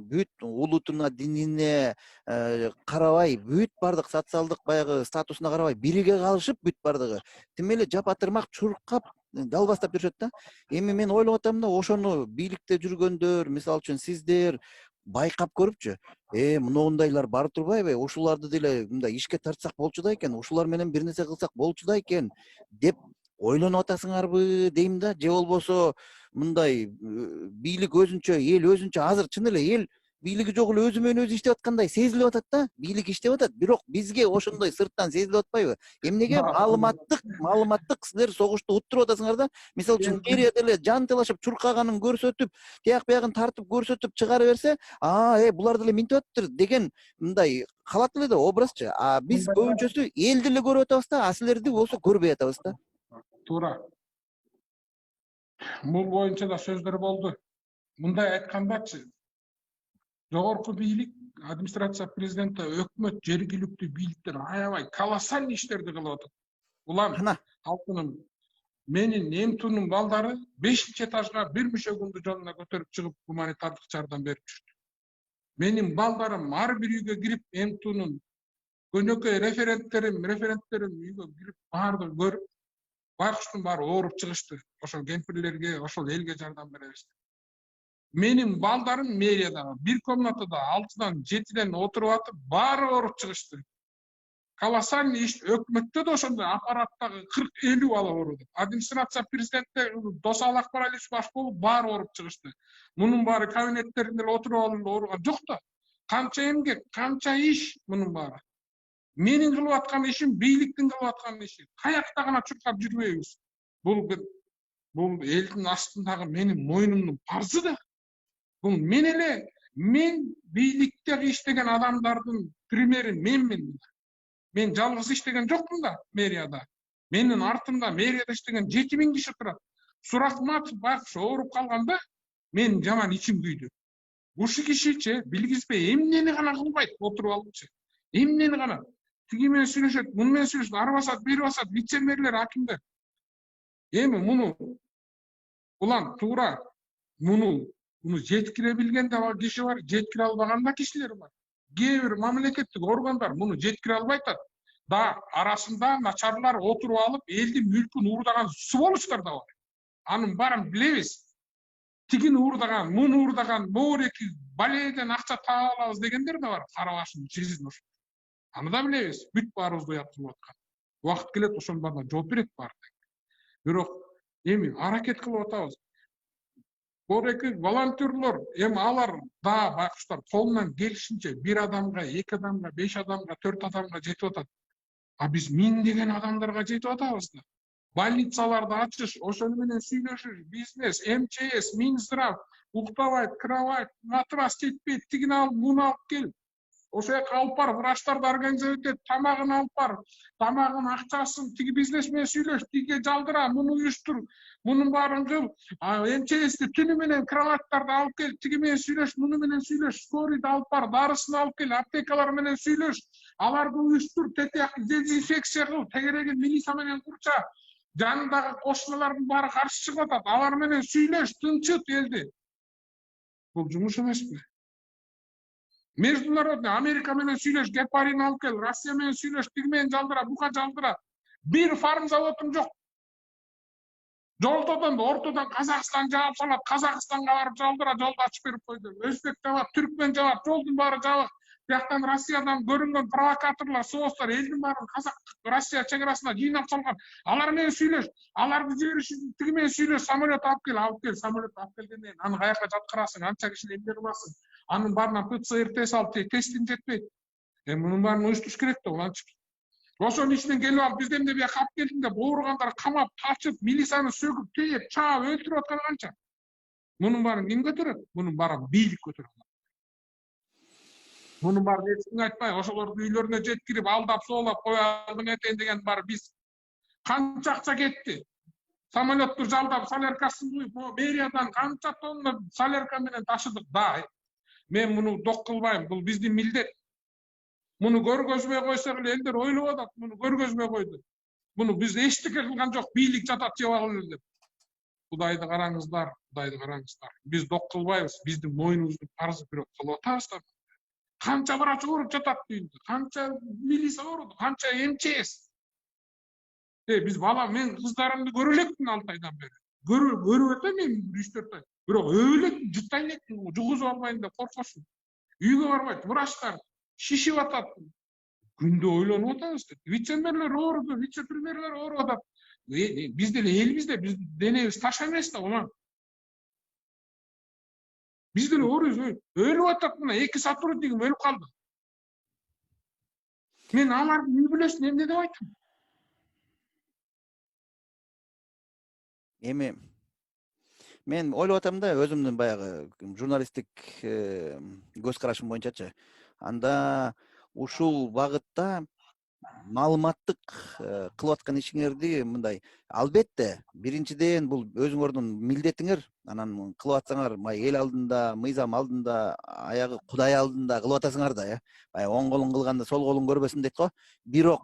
бүт улутуна, динине карабай, бүт бардык социалдык баягы статусуна карабай бирге калышып бүт бардыгы. Тим эле жапатырмак чуркап далбастап жүрүшөт да. Эми мен ойлоп атам да, ошону бийликте жүргөндөр, мисалы үчүн сиздер байкап көрүпчү. Мынундайлар бар турбайбы? Ушуларды деле мындай ишке тартсак болчу да экен, ушулар менен бир нерсе кылсак болчу да экен деп ойлонуп атасыңарбы дейм да. Же болбосо мындай бийлик өзүнчө, эл өзүнчө азыр чын эле эл бийлиги жок эле өзү менен өзү иштеп аткандай сезилип атат да. Бийлик иштеп атат, бирок бизге ошондой сырттан сезилип атпайбы? Эмнеге маалыматтык силер согушту уттуруп атасыңар да. Мисалы үчүн мэрия деле жан талашып чуркаганын көрсөтүп, тияк биягын тартып көрсөтүп чыгара берсе, булар деле минтип атыптыр деген мындай калат эле да образчы. Биз көбүнчөсү эл деле көрүп атабыз да, силерди болсо көрбөй атабыз да. Туура. Бул боюнча да сөздөр болду. Мындай айткандачы, жогорку бийлик, администрация президенти, өкмөт, жергиликтүү бийликтер аябай колоссальный иштерди кылып атат. Улам халкынын менин эмтунун балдары 5-этажга бир мүшөгүндү жолуна көтөрүп чыгып гуманитардык жардам берип жүрдү. Менин балдарым ар бир үйгө кирип эмтунун көнөкөй референттерим үйгө кирип баардыгы көрүп, байкуштун баары ооруп чыгышты. Ошол кемпирлерге, ошол элге жардам беребиз. Менин балдарым мэрияда бир комнатада 6-дан 7-ден отуруп атып, баары ооруп чыгышты. Колоссальный иш, өкмөттө да ошондой аппараттагы 40-50 бала ооруду. Администрация президентте Досал Акбаралиевич баш болуп баары ооруп чыгышты. Мунун баары кабинеттеринде отуруп алып ооруган жок да. Канча эмгек, канча иш мунун баары. Менин кылып аткан ишим, бийликтин кылып аткан иши. Каякта гана чуркап жүрбөйбүз. Бул элдин астындагы менин мойнумдун парзы да. Бул мен бийликте иштеген адамдардын примерин менмин. Мен жалгыз иштеген жокмун да мэрияда. Менин артымда мэрияда иштеген 7000 киши турат. Суракматов байкуш ооруп калганда мен жаман ичим күйдү. Ушул кишичи билгизбей эмнени гана кылбайт, отуруп алыпчы. Эмнени гана тиги менен сүйлөшөт, муну менен сүйлөшөт, ары басат, бери басат, вице-мэрлер, акимдер. Эми муну улам туура муну жеткире билген да киши бар, жеткире албаган да кишилер бар. Кээ бир мамлекеттик органдар муну жеткире албай атат. Да арасында начарлар отуруп алып, элдин мүлкүн уурдаган сволочтор да бар. Анын баарын билебиз. Тигин уурдаган, муну уурдаган, моореки баледен акча таап алабыз дегендер да бар. Кара башын чизин ошо. Аны да билебиз. Бүт баарыбызды уяттырып аткан. Убакыт келет ошонун баарына жооп берет баары. Бирок эми аракет кылып атабыз. Моореки волонтерлор, эми алар да байкуштар колунан келишинче 1 адамга, 2 адамга, 5 адамга, 4 адамга жетип атат. Биз миңдеген адамдарга жетип атабыз да. Больницаларды ачыш, ошону менен сүйлөшүш, бизнес, МЧС, Минздрав, уктабайт, кырабайт, матрас жетпейт, тигин алып, муну алып кел. Ошо жака алып бар, врачтарды организовать эт, тамагын алып бар, тамагын акчасын тиги бизнес менен сүйлөш, тиге жалдыра, муну уюштур, мунун баарын кыл. МЧСти түнү менен кроваттарды алып кел, тиги менен сүйлөш, муну менен сүйлөш, скорыйды алып бар, дарысын алып кел, аптекалар менен сүйлөш, аларды уюштур, тетияк дезинфекция кыл, тегерегин милиция менен курча, жанындагы кошуналардын баары каршы чыгып атат, алар менен сүйлөш, тынчыт элди. Бул жумуш эмеспи? Международный Америка менен сүйлөш, гепарин алып кел, Россия менен сүйлөш, тиги менен жалдыра, буга жалдыра. Бир фарм заводум жок. Жолдодон ортодон Казакстан жаап салат, Казакстанга барып жалдыра, жолду ачып берип койду. Өзбек жабат, түркмен жабат, жолдун баары жабык. Бияктан Россиядан көрүнгөн провокаторлор, соғыстар элдин баарын Казак Россия чек арасына жыйнап салган. Алар менен сүйлөш, аларды жибериш үчүн тиги менен сүйлөш, самолет алып кел, самолет алып келгенден кийин аны каяка жаткырасың, анча кишини эмне кыласың? Анын баарынан ПЦР тест алып, тестин жетпейт. Мунун баарын уюштуруш керек да, уланчы. Ошонун ичинен келип алып, бизден де бияка алып келдиң деп, ооругандар камап, тачып, милицияны сөгүп, тээп, чаап, өлтүрүп аткан канча? Мунун баарын ким көтөрөт? Мунун баарын бийлик көтөрөт. Мунун баарын эч ким айтпай, ошолордун үйлөрүнө жеткирип, алдап, соолап коюп этейин деген бар биз. Канча акча кетти? Самолетту жалдап, соляркасын куюп, мэриядан канча тонна солярка менен ташыдык да. Мен муну док кылбайм, бул биздин милдет. Муну көргөзбөй койсок эле элдер ойлоп атат, муну көргөзбөй койду. Муну биз эчтеке кылган жок, бийлик жатат жеп алып деп. Кудайды караңыздар, Кудайды караңыздар. Биз док кылбайбыз, биздин мойнубуздун парызы, бирок кылып атабыз да. Канча врач ооруп жатат дүйүндө, канча милиция ооруду, канча МЧС. Биз бала, мен кыздарымды көрө элекмин 6 айдан бери. Көрүп өтөм мен 3-4 ай. Бирок өлөк жыттайын элекмин, жугузуп албайын деп коркосун. Үйгө барбайт, врачтар шишип атат. Күндө ойлонуп атабыз. Вице-мэрлер ооруду, вице-премьерлер ооруп атат. Биз деле элбизде, биз денебиз таш эмес да, улан. Биз деле ооруйбуз, өлүп атат мына 2 сотруднигим өлүп калды. Мен алардын үй бүлөсүнө эмне деп айтам? Эми мен ойлоп атам да, өзүмдүн баягы журналисттик көз карашым боюнчачы. Анда ушул багытта маалыматтык кылып аткан ишиңерди мындай, албетте биринчиден бул өзүңөрдүн милдетиңер, анан кылып атсаңар эл алдында, мыйзам алдында, аягы Кудай алдында кылып атасыңар да, баягы оң колуң кылганда сол колуң көрбөсүн дейт го. Бирок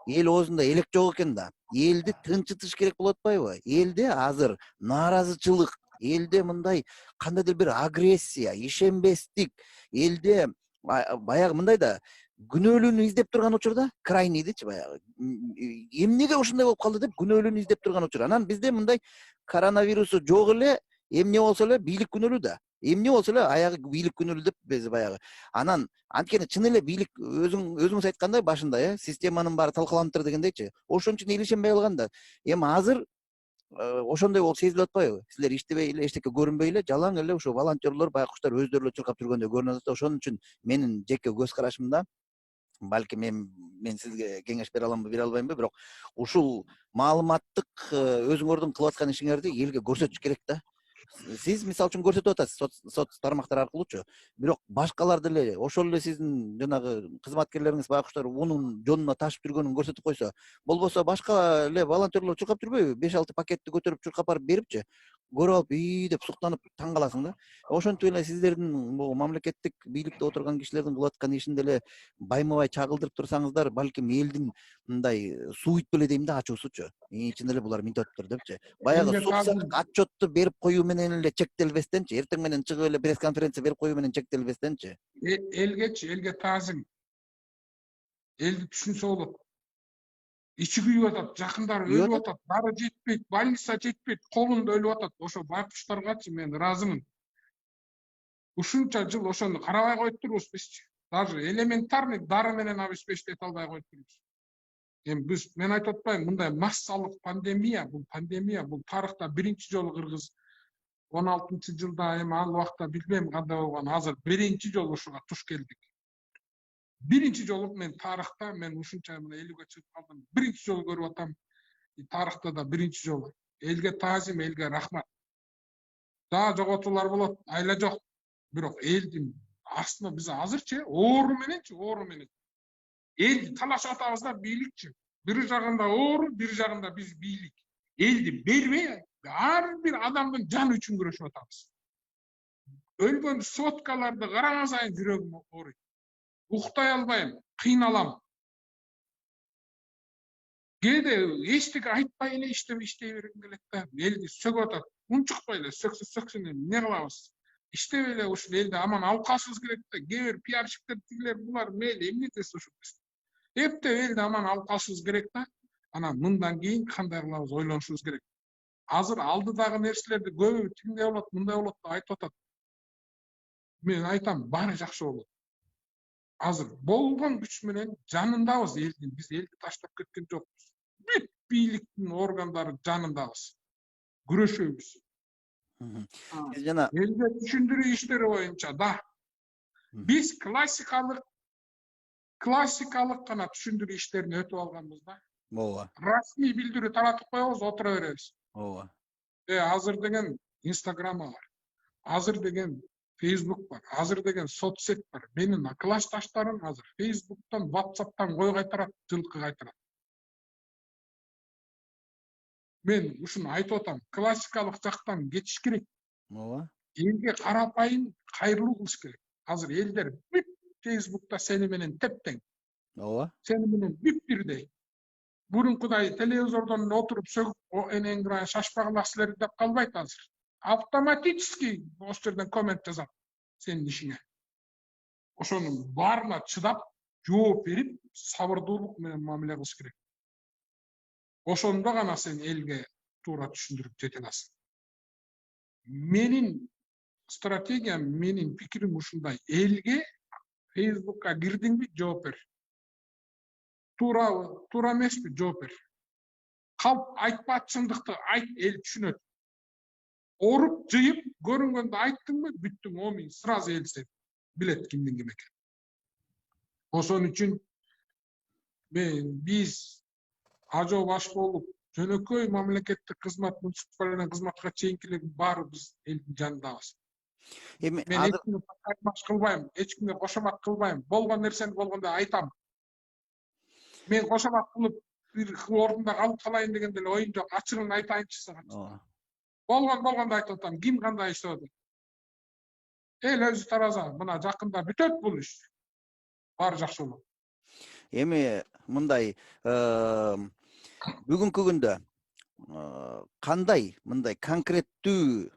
эл оозунда элек жок экен да. Элди тынчытыш керек болуп атпайбы? Элде азыр нааразычылык, элде мындай кандайдыр бир агрессия, ишенбестик, элде баягы мындай да, күнөөлүүнү издеп турган учурда, крайнийдичи баягы эмнеге ушундай болуп калды деп күнөөлүүнү издеп турган учур. Анан бизде мындай коронавирусу жок эле, эмне болсо эле бийлик күнөөлүү да. Эмне болсо эле аягы бийлик күнөөлүү деп биз баягы. Анан анткени чын эле бийлик өзүңүз айткандай башында, системанын баары талкаланып дегендейчи. Ошон үчүн эл ишенбей калган да. Эми азыр ошондой болуп сезилип атпайбы? Силер иштебей эле, эчтеке көрүнбөй эле, жалаң эле ошо волонтерлор, байкуштар өздөрү эле чуркап жүргөндөй көрүнүп атат. Ошон үчүн менин жеке көз карашымда, балки мен сизге кеңеш бере аламбы, бере албаймбы, бирок ушул маалыматтык өзүңөрдүн кылып аткан ишиңерди элге көрсөтүш керек да. Сиз мисалы үчүн көрсөтүп атасыз соц тармактар аркылуучу, бирок башкалар деле ошол эле сиздин жанагы кызматкерлериңиз, байкуштар унун жонуна ташып жүргөнүн көрсөтүп койсо, болбосо башка эле волонтерлор чуркап жүрбөйбү? 5-6 пакетти көтөрүп чуркап барып берипчи, көрүп алып деп суктанып таң каласың да. Ошентип эле сиздердин бул мамлекеттик бийликте отурган кишилердин кылып аткан ишин деле байма-бай чагылдырып турсаңыздар, балким элдин мындай суйт беле дейм да, ачуусучу. Чын эле булар минтеттир депчи. Баягы суксак отчетту берип коюу менен эле чектелбестенчи, эртең менен чыгып эле пресс-конференция берип коюу менен чектелбестенчи. Элге таазим. Элди түшүнсө болот. Ичи күйүп атат, жакындары өлүп атат, дары жетпейт, больница жетпейт, колунда өлүп атат. Ошо байкуштаргачы мен ыраазымын. Ушунча жыл ошону карабай коюп турбуз бизчи. Даже элементарный дары менен обеспечить эте албай коюп турбуз. Эми биз, мен айтып атпайм, мындай массалык пандемия, бул тарыхта биринчи жолу Кыргыз 16-жылда, эми ал убакта билбейм кандай болгон, азыр биринчи жолу ушуга туш келдик. Биринчи жолу мен тарыхта, мен ушунча мына 50-ге чыгып калдым. Биринчи жолу көрүп атам. Тарыхта да биринчи жолу. Элге таазим, элге рахмат. Да жоготуулар болот, айла жок. Бирок элдин астына биз азырчы оору менен. Элди талашып атабыз да бийликчи. Бир жагында оору, бир жагында биз бийлик. Элди бербей, ар бир адамдын жаны үчүн күрөшүп атабыз. Өлгөн соткаларды караган сайын жүрөгүм ооруйт. Уктай албайм, кыйналам. Кээде эчтеке айтпай эле иштей бергим келет да. Элди сөгүп атат. Унчукпай эле сөксүн, эмне кылабыз? Иштебей эле ушул элди аман алып калышыбыз керек да. Кээ бир пиарщиктер тигилер булар мейли эмне десе ушул. Эптеп элди аман алып калышыбыз керек да. Анан мындан кийин кандай кылабыз ойлонушубуз керек. Азыр алдыдагы нерселерди көбү тигиндей болот, мындай болот деп айтып атат. Мен айтам, баары жакшы болот. азыр болгон күч менен жанындабыз элдин. Биз элди таштап кеткен жокпуз. Бүт бийликтин органдары жанындабыз. Күрөшөбүз. Сиз жана Элге түшүндүрүү иштери боюнча да биз классикалык гана түшүндүрүү иштерин өтүп алганбыз да. ооба, Расмий билдирүү таратып коебуз, отура беребиз. ооба. Азыр деген Instagram бар. Азыр деген Facebook бар. Азыр деген соцсет бар. Менин классташтарым азыр Facebook'тан, WhatsApp'тан кой кайтарат, жылкы кайтарат. Мен ушуну айтып атам. Классикалык жактан кетиш керек. Ооба. Элге карапайым кайрылуу кылыш керек. Азыр элдер бүт Facebook'та сени менен тептең. Ооба. Сени менен бүт бирдей. Бурункудай телевизордон отуруп сөгүп энеңгирен шашпагыла силер деп калбайт азыр. Автоматически ошол жерден коммент жазат сенин ишиңе. Ошонун баарына чыдап, жооп берип, сабырдуулук менен мамиле кылыш керек. Ошондо гана сен элге туура түшүндүрүп жете аласың. Менин стратегиям, менин пикирим ушундай. Элге Facebook'ка кирдиңби, жооп бер. Туура эмеспи, жооп бер. Калп айтпа, чындыкты айт, эл түшүнөт. Оруп, жыйып, көрүнгөндө айттыңбы, бүттүң, омин, сразу эл сен билет кимдин ким экен. Ошон үчүн биз ажоо баш болуп, жөнөкөй мамлекеттик кызмат, муниципалдык кызматка чейинкилер баарыбыз элдин жанындабыз. Эми Мен эч кимге кайтмаш кылбайм, эч кимге кошомат кылбайм. Болгон нерсени болгондо айтам. Мен кошомат кылып, бир ордунда калып калайын дегенде эле оюм жок. Ачыгын айтайынчы сага. Болгондо айтып атам, ким кандай иштеп атат. Эл өзү тараза, мына жакында бүтөт бул иш. Баары жакшы болот. Эми мындай бүгүнкү күндө кандай мындай конкреттүү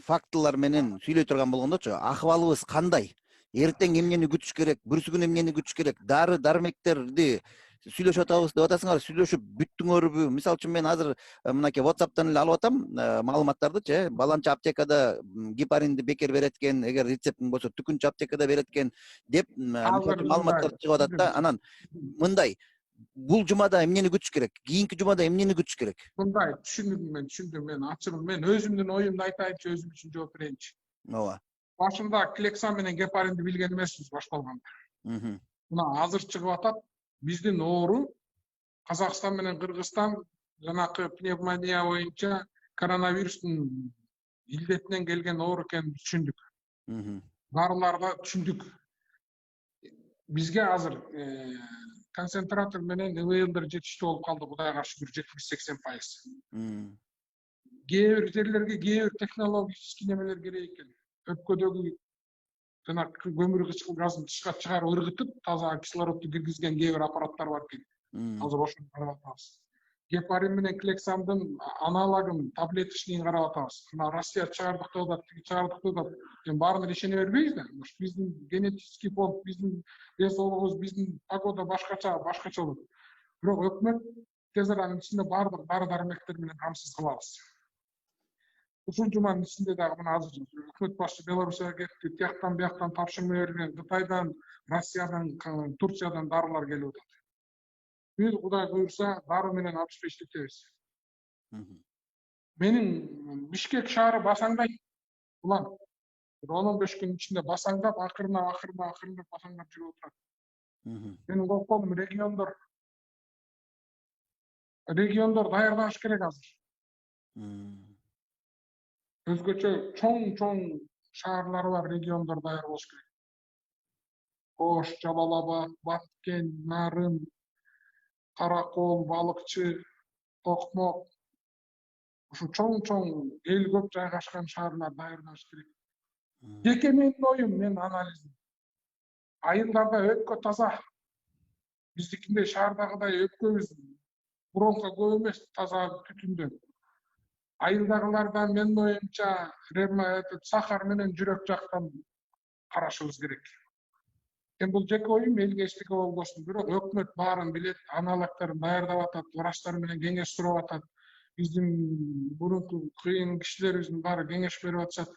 фактылар менен сүйлөй турган болгондочу, акыбалыбыз кандай? Эртең эмнени күтүш керек, бүрсү күнү эмнени күтүш керек? Дары дармектерди сүйлөшүп атабыз деп атасыңар, сүйлөшүп бүттүңөрбү? Мисалы үчүн мен азыр мынакей WhatsApp'тан эле алып атам маалыматтарды, баланча аптекада гепаринди бекер берет экен, эгер рецептиң болсо түкүнчү аптекада берет экен деп маалыматтар чыгып атат да. Анан мындай бул жумада эмнени күтүш керек? Кийинки жумада эмнени күтүш керек? Мындай түшүндүм мен ачыгын, мен өзүмдүн оюмду айтайынчы, өзүм үчүн жооп берейинчи. Ооба. Башында клексан менен гепаринди билген эмеспиз башталганда. Мына азыр чыгып атат, биздин оору Казакстан менен Кыргызстан жанакы пневмония боюнча коронавирустун илдетинен келген оору экенин түшүндүк. Дарыларда түшүндүк. Бизге азыр концентратор менен ИВЛдер жетиштүү болуп калды, Кудайга шүгүр, 70-80%. Кээ бир жерлерге кээ бир технологический немелер керек экен. Өпкөдөгү жана көмүр кычкыл газын тышка чыгарып ыргытып, таза кислородду киргизген кээ бир аппараттар бар экен. Азыр ошону карап атабыз. Гепарин менен клександын аналогун, таблеточныйын карап атабыз. Мына Россия чыгардык деп атат, чыгардык деп атат. Эми баарына ишене бербейбиз да. Биздин генетический фонд, биздин денсаулыгыбыз, биздин погода башкача болот. Бирок өкмөт тез аранын ичинде баардык дары дармектер менен камсыз кылабыз. Ушул жуманын ичинде дагы мына азыр өкмөт башчы Белоруссияга кетти, тияктан бияктан тапшырма берген, Кытайдан, Россиядан, Турциядан дарылар келип атат. Биз Кудай буйрса дары менен обеспечиттебиз. Менин Бишкек шаары басаңдайт. Улан 10-15 күн ичинде басаңдап, акырына басаңдап жүрүп отурат. Менин коркконум региондор даярдаш керек азыр. Өзгөчө чоң шаарлары бар региондор даяр болуш керек. Ош, Жалал Абад, Баткен, Нарын, Каракол, Балыкчы, Токмок. Ушу чоң эл көп жайгашкан шаарлар даярдаш керек. Жеке менин оюм, менин анализим. Айылдарда өпкө таза. Биздикиндей шаардагыдай өпкөбүз бронко көп эмес, таза түтүндөн. Айылдагылардан менин оюмча сахар менен жүрөк жактан карашыбыз керек. Бул жеке оюм, элге эчтеке болбосун. Бирок өкмөт баарын билет, аналогдорун даярдап атат, врачтар менен кеңеш сурап атат. Биздин бурунку кыйын кишилерибиздин баары кеңеш берип атышат.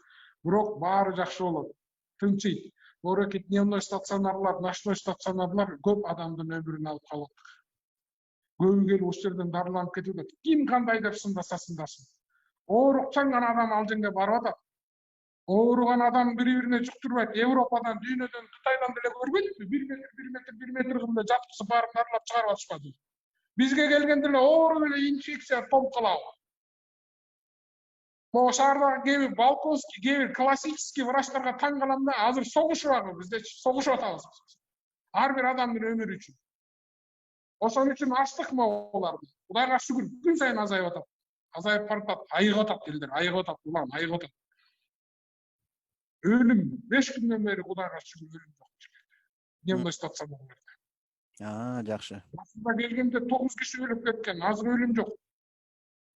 Бирок баары жакшы болот. Тынчыйт. Оорукет дневной стационарлар, ночной стационарлар көп адамдын өмүрүн алып калат. Көбү келип ушул жерден дарыланып кетип атат. Ким кандай деп сындаса сындасын. Ооруксаң гана адам ал жерге барып атат. Ооруган адам бири-бирине жуктурбайт. Европадан, дүйнөдөн, Кытайдан деле көрбөйбү? 1 метр кылымда жаткысы баарын дарылап чыгарып атышпады. Бизге келгенде эле оору эле инфекция толуп калабы. Могу шаардагы кээ бир балконский, кээ бир классический врачтарга таң калам да, азыр согушубагы, бизде согушуп атабыз. Ар бир адамдын өмүрү үчүн. Ошон үчүн ачтыкмы буларды? Кудайга шүгүр, күн сайын азайып атат. Азайып баратат, айыгып атат элдер, айыгып атат, улам, айыгып атат. Өлүм 5 күндөн бери Кудайга шүгүр өлүм жок. Дневной стационарларда. Жакшы. Башында келгенде 9 киши өлүп кеткен, азыр өлүм жок.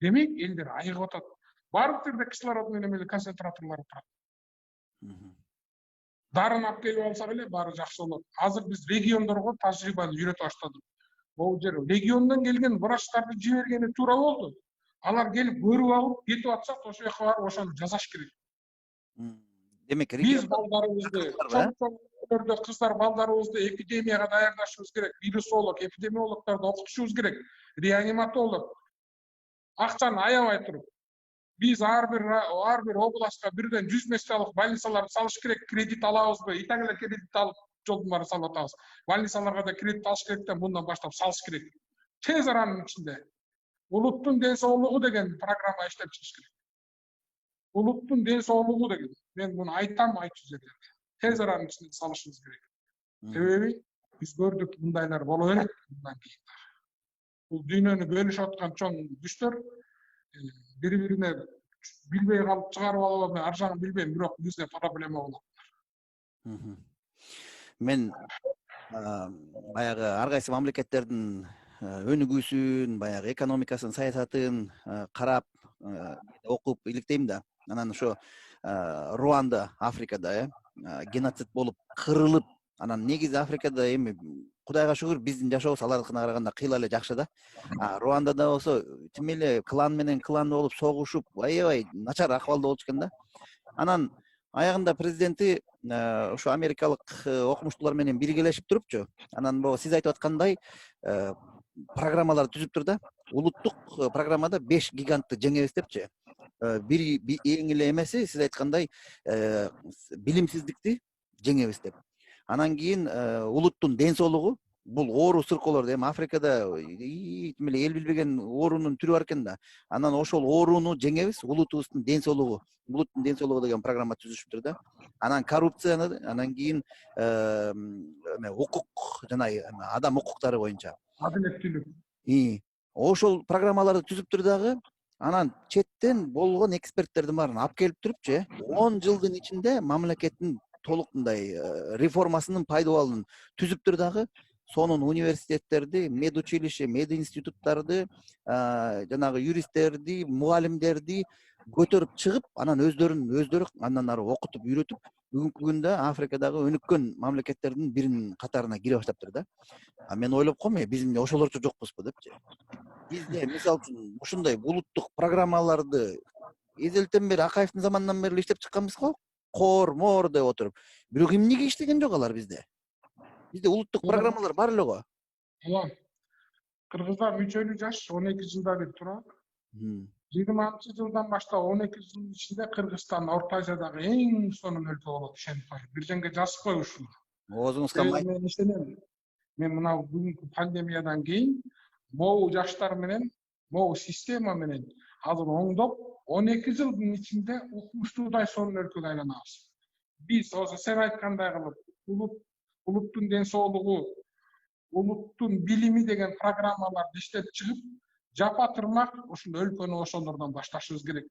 Демек, элдер айыгып атат. Барлык жерде кислородный немелер концентраторлор турат. Дарын алып келип алсак эле баары жакшы болот. Азыр биз региондорго тажрыйбаны үйрөтүп баштадык. Бул жер региондон келген врачтарды жибергени туура болду. Алар келип көрүп алып, кетип атса, ошол жака барып ошону жасаш керек. Демек, Биз балдарыбызды, чоң кыздар балдарыбызды эпидемияга даярдашыбыз керек. Вирусолог, эпидемиологдорду окутушубуз керек. Реаниматолог. Акчаны аябай туруп. Биз ар бир областка бирден 100 месялык больницаларды салыш керек. Кредит алабызбы? Итак эле кредит алып жолдун баарын салып атабыз. Больницаларга да кредит алыш керектен мындан баштап салыш керек. Тез аранын ичинде улуттун ден соолугу деген программа иштеп чыгыш керек. Улуттун ден соолугу деген. Мен муну айтам, айтчу жерлерде. Тез аранын ичинде салышыбыз керек. Себеби биз көрдүк мындайлар боло берет мындан кийин. Бул дүйнөнү бөлүшүп аткан чоң күчтөр бири-бирине билбей калып чыгарып алып, ар жагын билбейм, бирок бизде проблема болот. Мен баягы ар кайсы мамлекеттердин өнүгүүсүн, баягы экономикасын, саясатын карап, окуп иликтейм да. Анан ошо Руанда, Африкада геноцид болуп, кырылып, анан негизи Африкада эми Кудайга шүгүр биздин жашообуз алардыкына караганда кыйла эле жакшы да. Руандада болсо тим эле клан менен клан болуп согушуп, аябай начар акыбалда болчу экен да. Анан аягында президенти ошо америкалык окумуштуулар менен биргелешип турупчу. Анан могу сиз айтып аткандай программалар түзүптүр да. Улуттук программада 5 гигантты жеңебиз депчи. Эң эле эмеси сиз айткандай билимсиздикти жеңебиз деп. Анан кийин улуттун ден соолугу, бул оору сыркоолорду эми Африкада тим эле эл билбеген оорунун түрү бар экен да. Анан ошол ооруну жеңебиз, улутубуздун ден соолугу, улуттун ден соолугу деген программа түзүшүптүр да. Анан коррупцияны, анан кийин укук жана адам укуктары боюнча Адилеттүүлүк. Ошол программаларды түзүптүр дагы. Анан четтен болгон эксперттердин баарын алып келип турупчу, 10 жылдын ичинде мамлекеттин толукундай реформасынын пайдабалын түзүптүр дагы. Сонун университеттерди, медучилище, мединституттарды, жанагы юристтерди, мугалимдерди көтөрүп чыгып, анан өздөрү андан ары окутуп, үйрөтүп, бүгүнкү күндө Африкадагы өнүккөн мамлекеттердин биринин катарына кире баштаптыр да. Мен ойлоп койм, биз эмне ошолорчу жокпузбу депчи. Бизде мисалы үчүн ушундай улуттук программаларды эзелтен бери Акаевдин заманынан бери иштеп чыкканбыз го. Мор деп отуруп. Бирок эмнеге иштеген жок алар bizde? Bizde улуттук программалар бар эле го. Кыргызда мүчөлүү жаш 12 жылда бир турат. 20-жылдан баштап 12 жылдын ичинде Кыргызстан Орто Азиядагы эң сонун өлкө болот, ишенип коюм. Бир жерге жазып коюш ушуну. Оозуңузга май. Мен мына бүгүнкү пандемиядан кийин могу жаштар менен, могу система менен азыр оңдоп 12 жылдын ичинде укмуштуудай сонун өлкөгө айланабыз. Биз ошо сен айткандай кылып улуттун ден соолугу, улуттун билими деген программаларды иштеп чыгып, жапа тырнак ушул өлкөнү ошолордон башташыбыз керек.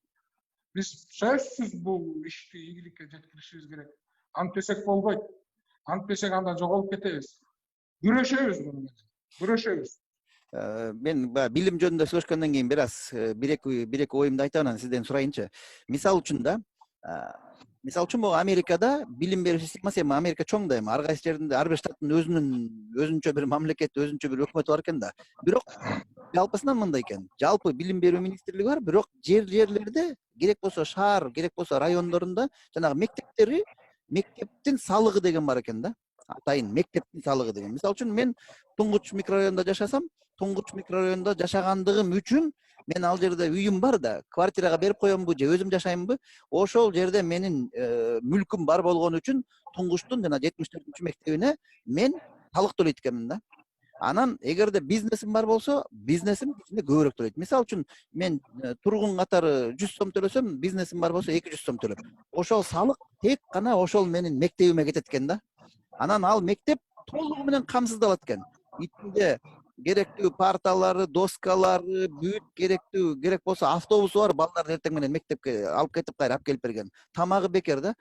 Биз сөзсүз бул ишти ийгиликке жеткиришибиз керек. Антпесек болбойт. Антпесек анда жоголуп кетебиз. Күрөшөбүз муну менен. Күрөшөбүз. Мен билим жөнүндө сүйлөшкөндөн кийин бир аз бир эки оюмду айтып анан сизден сурайынчы. Мисал үчүн могу Америкада билим берүү системасы, эми Америка чоң да, эми ар кайсы жеринде ар бир штаттын өзүнчө бир мамлекети, өзүнчө бир өкмөтү бар экен да. Бирок жалпысынан мындай экен. Жалпы билим берүү министрлиги бар, бирок жерлерде керек болсо шаар, керек болсо райондорунда жанагы мектептери мектептин салыгы деген бар экен да. Атайын мектептин салыгы деген. Мисалы үчүн мен Туңгуч микрорайонунда жашасам, Туңгуч микрорайонунда жашагандыгым үчүн мен ал жерде үйүм бар да, квартирага берип коембу же өзүм жашаймынбы? Ошол жерде менин мүлкүм бар болгон үчүн Туңгучтун жана 74-үнчү мектебине мен салык төлөйт экенмин да. Анан эгерде бизнесим бар болсо, бизнесим ичинде көбүрөөк төлөйт. Мисалы үчүн мен тургун катары 100 сом төлөсөм, бизнесим бар болсо 200 сом төлөп. Ошол салык тек гана ошол менин мектебиме кетет экен да. Анан ал мектеп толугу менен камсыздалат экен. Ичинде керектүү парталары, доскалары, бүт керектүү, керек болсо автобусу бар, балдар эртең менен мектепке алып кетип кайра алып келип берген. Тамагы бекер да.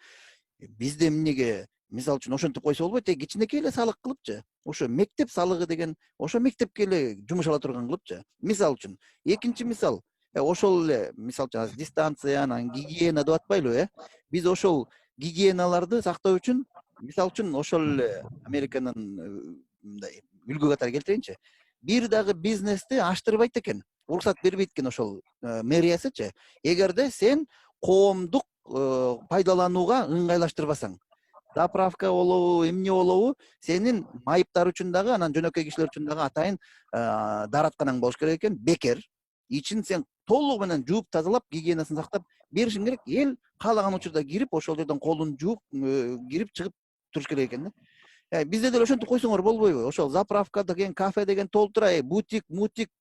Бизде эмнеге мисалы үчүн ошентип койсо болбойт, кичинекей эле салык кылыпчы. Ошо мектеп салыгы деген, ошо мектепке эле жумуш ала турган кылыпчы. Мисалы үчүн, экинчи мисал, ошол эле мисалы үчүн дистанция, анан гигиена деп атпайлыбы, Биз ошол гигиеналарды сактоо үчүн, мисалы үчүн ошол эле Американын мындай үлгү катары келтирейинчи. Бир дагы бизнести аштырбайт экен, уруксат бербейт экен ошол мэриясычы. Эгерде сен коомдук пайдаланууга ыңгайлаштырбасаң, заправка болобу, эмне болобу, сенин майыптар үчүн дагы, анан жөнөкөй кишилер үчүн дагы атайын дааратканаң болуш керек экен, бекер. Ичин сен толугу менен жууп тазалап, гигиенасын сактап беришиң керек. Эл каалаган учурда кирип, ошол жерден колун жууп, кирип чыгып туруш керек экен да. Бизде деле ошентип койсоңор болбойбу? Ошол заправка деген, кафе деген толтура, бутик,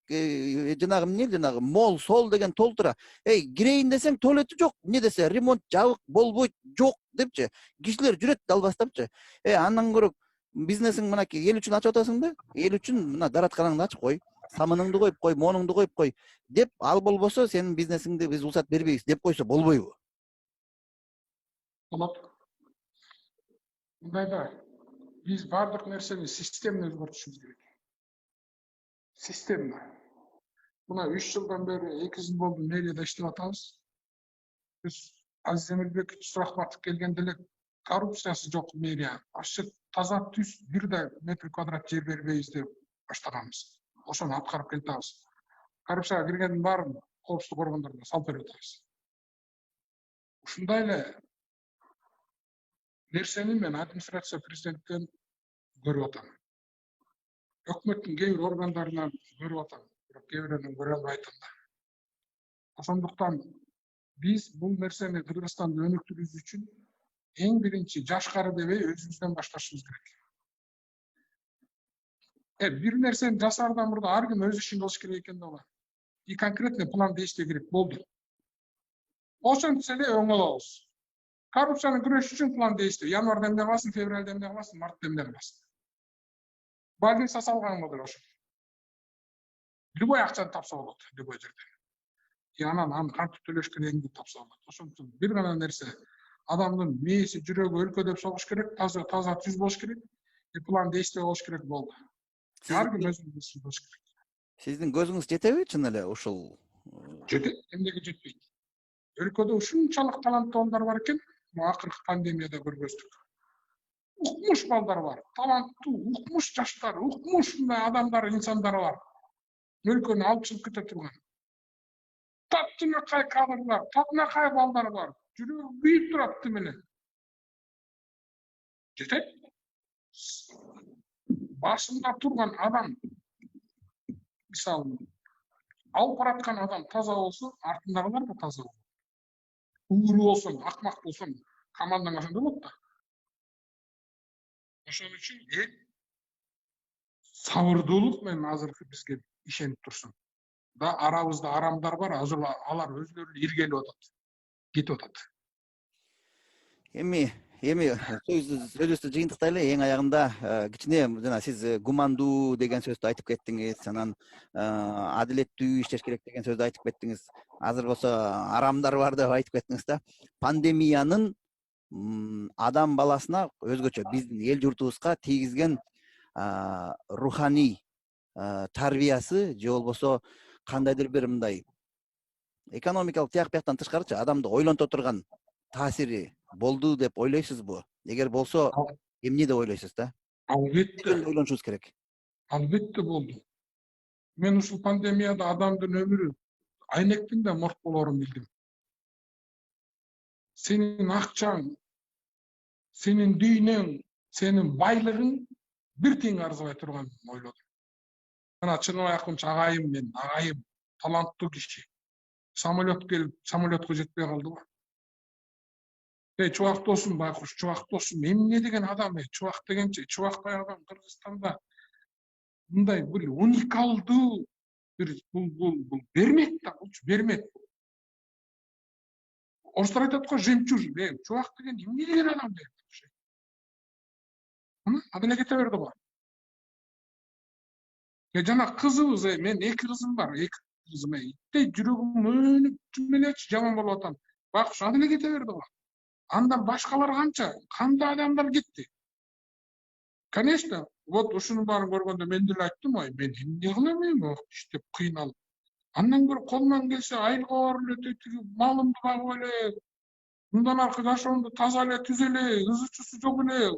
жанагы эмне, жанагы мол, сол деген толтура. Кирейин десең туалети жок, эмне десе, ремонт жабык болбойт, жок депчи. Кишилер жүрөт далбастапчы. Андан көрө бизнесиң мынакей эл үчүн ачып атасың да, эл үчүн мына даратканаңды ачып кой, самыныңды коюп кой, монуңду коюп кой деп, ал болбосо сенин бизнесиңди биз уруксат бербейбиз деп койсо болбойбу? Болот. Мындайда биз бардык нерсени системно өзгөртүшүбүз керек. Системно. Мына 3 жылдан бери 2 жыл болду мэрияда иштеп атабыз. Биз Азиз Эмилбекович Сурахматов келгенде эле коррупциясы жок мэрия. Ачык, таза түз, бир да метр квадрат жер бербейбиз деп баштаганбыз. Ошону аткарып келатабыз. Коррупцияга киргендин баарын коопсуздук органдарына салып берип атабыз. Ушундай эле нерсени мен администрация президенттен көрүп атам. Өкмөттүн кээ бир органдарынан көрүп атам, бирок кээ бирөөнөн көрө албай атам да. Ошондуктан биз бул нерсени Кыргызстанды өнүктүрүүбүз үчүн эң биринчи жашкары дебей өзүбүздөн башташыбыз керек. Бир нерсени жасаардан мурда ар ким өз ишин кылыш керек экен да. И конкретный план действий керек болду. Ошентсе эле оңолобуз. Коррупцияны күрөш үчүн план действий. Январда эмне кыласың, февралда эмне кыласың, мартта эмне кыласың. Больница салган модель ошо. Любой акчаны тапса болот, любой жерден. Анан аны кантип төлөшкөн эңди тапса болот. Ошондуктан бир гана нерсе, адамдын мээси, жүрөгү өлкөдөп согуш керек, таза түз болуш керек, план действий болуш керек болду. Ар ким өзүнүн ишин кылыш керек. Сиздин көзүңүз жетеби чын эле ушул? Жетет, эмнеге жетпейт? Өлкөдө ушунчалык таланттуу балдар бар экен, акыркы пандемияда көргөздүк. Укмуш балдар бар, таланттуу, укмуш жаштар, укмуш адамдар, инсандар бар. Өлкөнү алып чыгып кете турган. Таптынакай кадрлар, таптынакай балдар бар. Жүрөгү күйүп турат менен. Жетет. Башында турган адам, мисалы, алып бараткан адам таза болсо, артындагылар да таза болот. Ууру болсоң, акмак болсоң, командаң ошондой болот да. Ошон үчүн сабырдуулук менен азыркы бизге ишенип турсун. Да арабызда арамдар бар, азыр алар өзлөрү иргелип атат, кетип атат. Эми сөзүбүздү жыйынтыктайлы. Эң аягында кичине жана сиз гумандуу деген сөздү айтып кеттиңиз, анан адилеттүү иштеш керек деген сөздү айтып кеттиңиз. Азыр болсо арамдар бар деп айтып кеттиңиз да. Пандемиянын адам баласына өзгөчө биздин эл журтубузга тийгизген руханий тарбиясы же болбосо кандайдыр бир мындай экономикалык тияк бияктан тышкарычы адамды ойлонто турган таасири болду деп ойлойсузбу? Эгер болсо, эмне деп ойлойсуз да? Албетте ойлонушубуз керек. Албетте болду. Мен ушул пандемияда адамдын өмүрү айнектин да морт болорун билдим. Сенин акчаң, senin dүйнөң, senin байлыгың бир тиң арзыбай турганын ойлодум. Мына Чыныбай Акунч агайым мен, агайым таланттуу киши. Самолет келип, самолетко жетпей калды го. Чубактоосун байкуш, чубактоосун. Эмне деген адам, чубак дегенче, чубактай адам Кыргызстанда мындай бир уникалдуу бул бермек да, булчу бермек. Орустар айтат го, жемчужина. Чубак деген эмне деген адам деп. Аны эле кете берди го. Жана кызыбыз, мен 2 кызым бар, 2 кызым. Иттей жүрөгүм өнүп элечи жаман болуп атам. Байкуш аны эле кете берди го. Андан башкалар канча, кандай адамдар кетти. Конечно, вот ушунун баарын көргөндө мен деле айттым, мен эмне кылам эми иштеп кыйналып. Андан көрө колуман келсе айылга барып эле тиги малымды багып эле, мындан аркы жашоомду таза эле түзө эле, ызы чусу жок эле,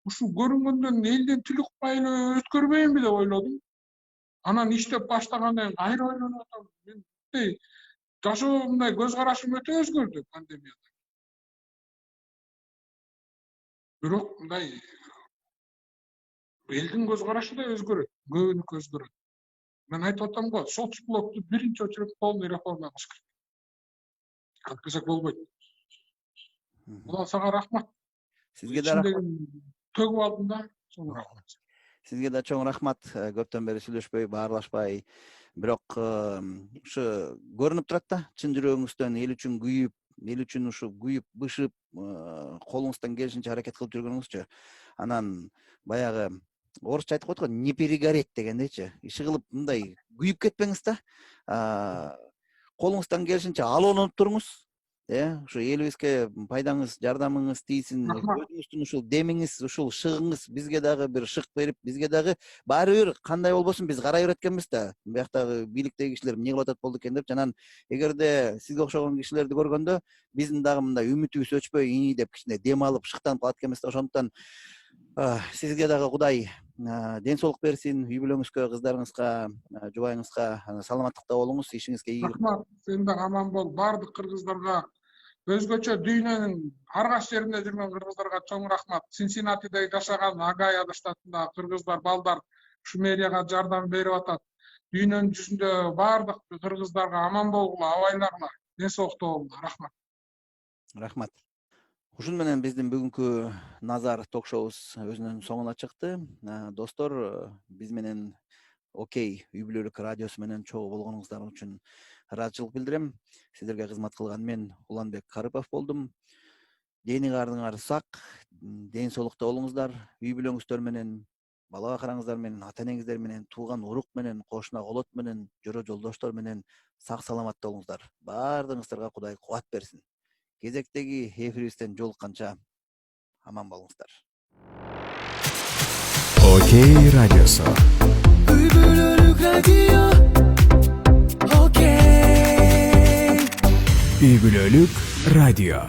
ушу көрүнгөндөн элден тил укпай эле өткөрбөйүнбү деп ойлодум. Анан иштеп баштагандан кийин кайра ойлонуп атам. Мен жашоо мындай көз карашым өтө өзгөрдү пандемияда. Бирок мындай элдин көз карашы да өзгөрөт, көбүнүкү өзгөрөт. Мен айтып атам го, соцблокту биринчи очередь полный реформа кылыш керек. Антпесек болбойт. Мына сага рахмат. Сизге да рахмат. Төгүп алдым да, чоң рахмат. Сизге да чоң рахмат. Көптөн бери сүйлөшпөй, баарлашпай, бирок ушу көрүнүп турат да, чын жүрөгүңүздөн эл үчүн күйүп, эл үчүн ушу күйүп, бышып, колуңуздан келишинче аракет кылып жүргөнүңүзчү. Анан баягы орусча айтып коет го, не перегореть дегендейчи. Иши кылып мындай күйүп кетпеңиз да. Колуңуздан келишинче алонуп туруңуз. Ушу элибизге пайдаңыз, жардамыңыз тийсин. Өзүңүздүн ушул демиңиз, ушул шыгыңыз бизге дагы бир шык берип, бизге дагы баары бир кандай болбосун биз карай береткенбиз да. Бияктагы бийликтеги кишилер эмне кылып атат болду экен деп, жанан эгерде сизге окшогон кишилерди көргөндө биздин дагы мындай үмүтүбүз өчпөй ии деп кичине дем алып шыктанып калат экенбиз да. Ошондуктан сизге дагы Кудай ден соолук берсин, үй бүлөңүзгө, кыздарыңызга, жубайыңызга саламаттыкта болуңуз, ишиңизге ийгилик. Рахмат, сен да аман бол. Бардык кыргыздарга, өзгөчө дүйнөнүн ар кайсы жеринде жүргөн кыргыздарга чоң рахмат. Синсинатиде жашаган Огайо штатында кыргыздар, балдар ушу мэрияга жардам берип атат. Дүйнөнүн жүзүндө бардык кыргыздарга аман болгула, абайларга, ден соолукта болгула. Рахмат. Рахмат. Ушун менен биздин бүгүнкү Назар ток-шоубуз өзүнүн соңуна чыкты. Достор, биз менен Окей үй бүлөлүк радиосу менен чогуу болгонуңуздар үчүн ыраазычылык билдирем. Сиздерге кызмат кылган мен Уланбек Карыпов болдум. Дени каарыңар сак, ден соолукта болуңуздар. Үй бүлөңүздөр менен, бала бакараңыздар менен, ата энеңиздер менен, тууган урук менен, кошуна колот менен, жөрө жолдоштор менен сак саламатта болуңуздар. Баардыгыңыздарга Кудай кубат берсин. Кезектеги эфирибизден жолукканча аман болуңуздар. Окей радиосу. Үй бүлөлүк радио. Окей. Үй бүлөлүк радио.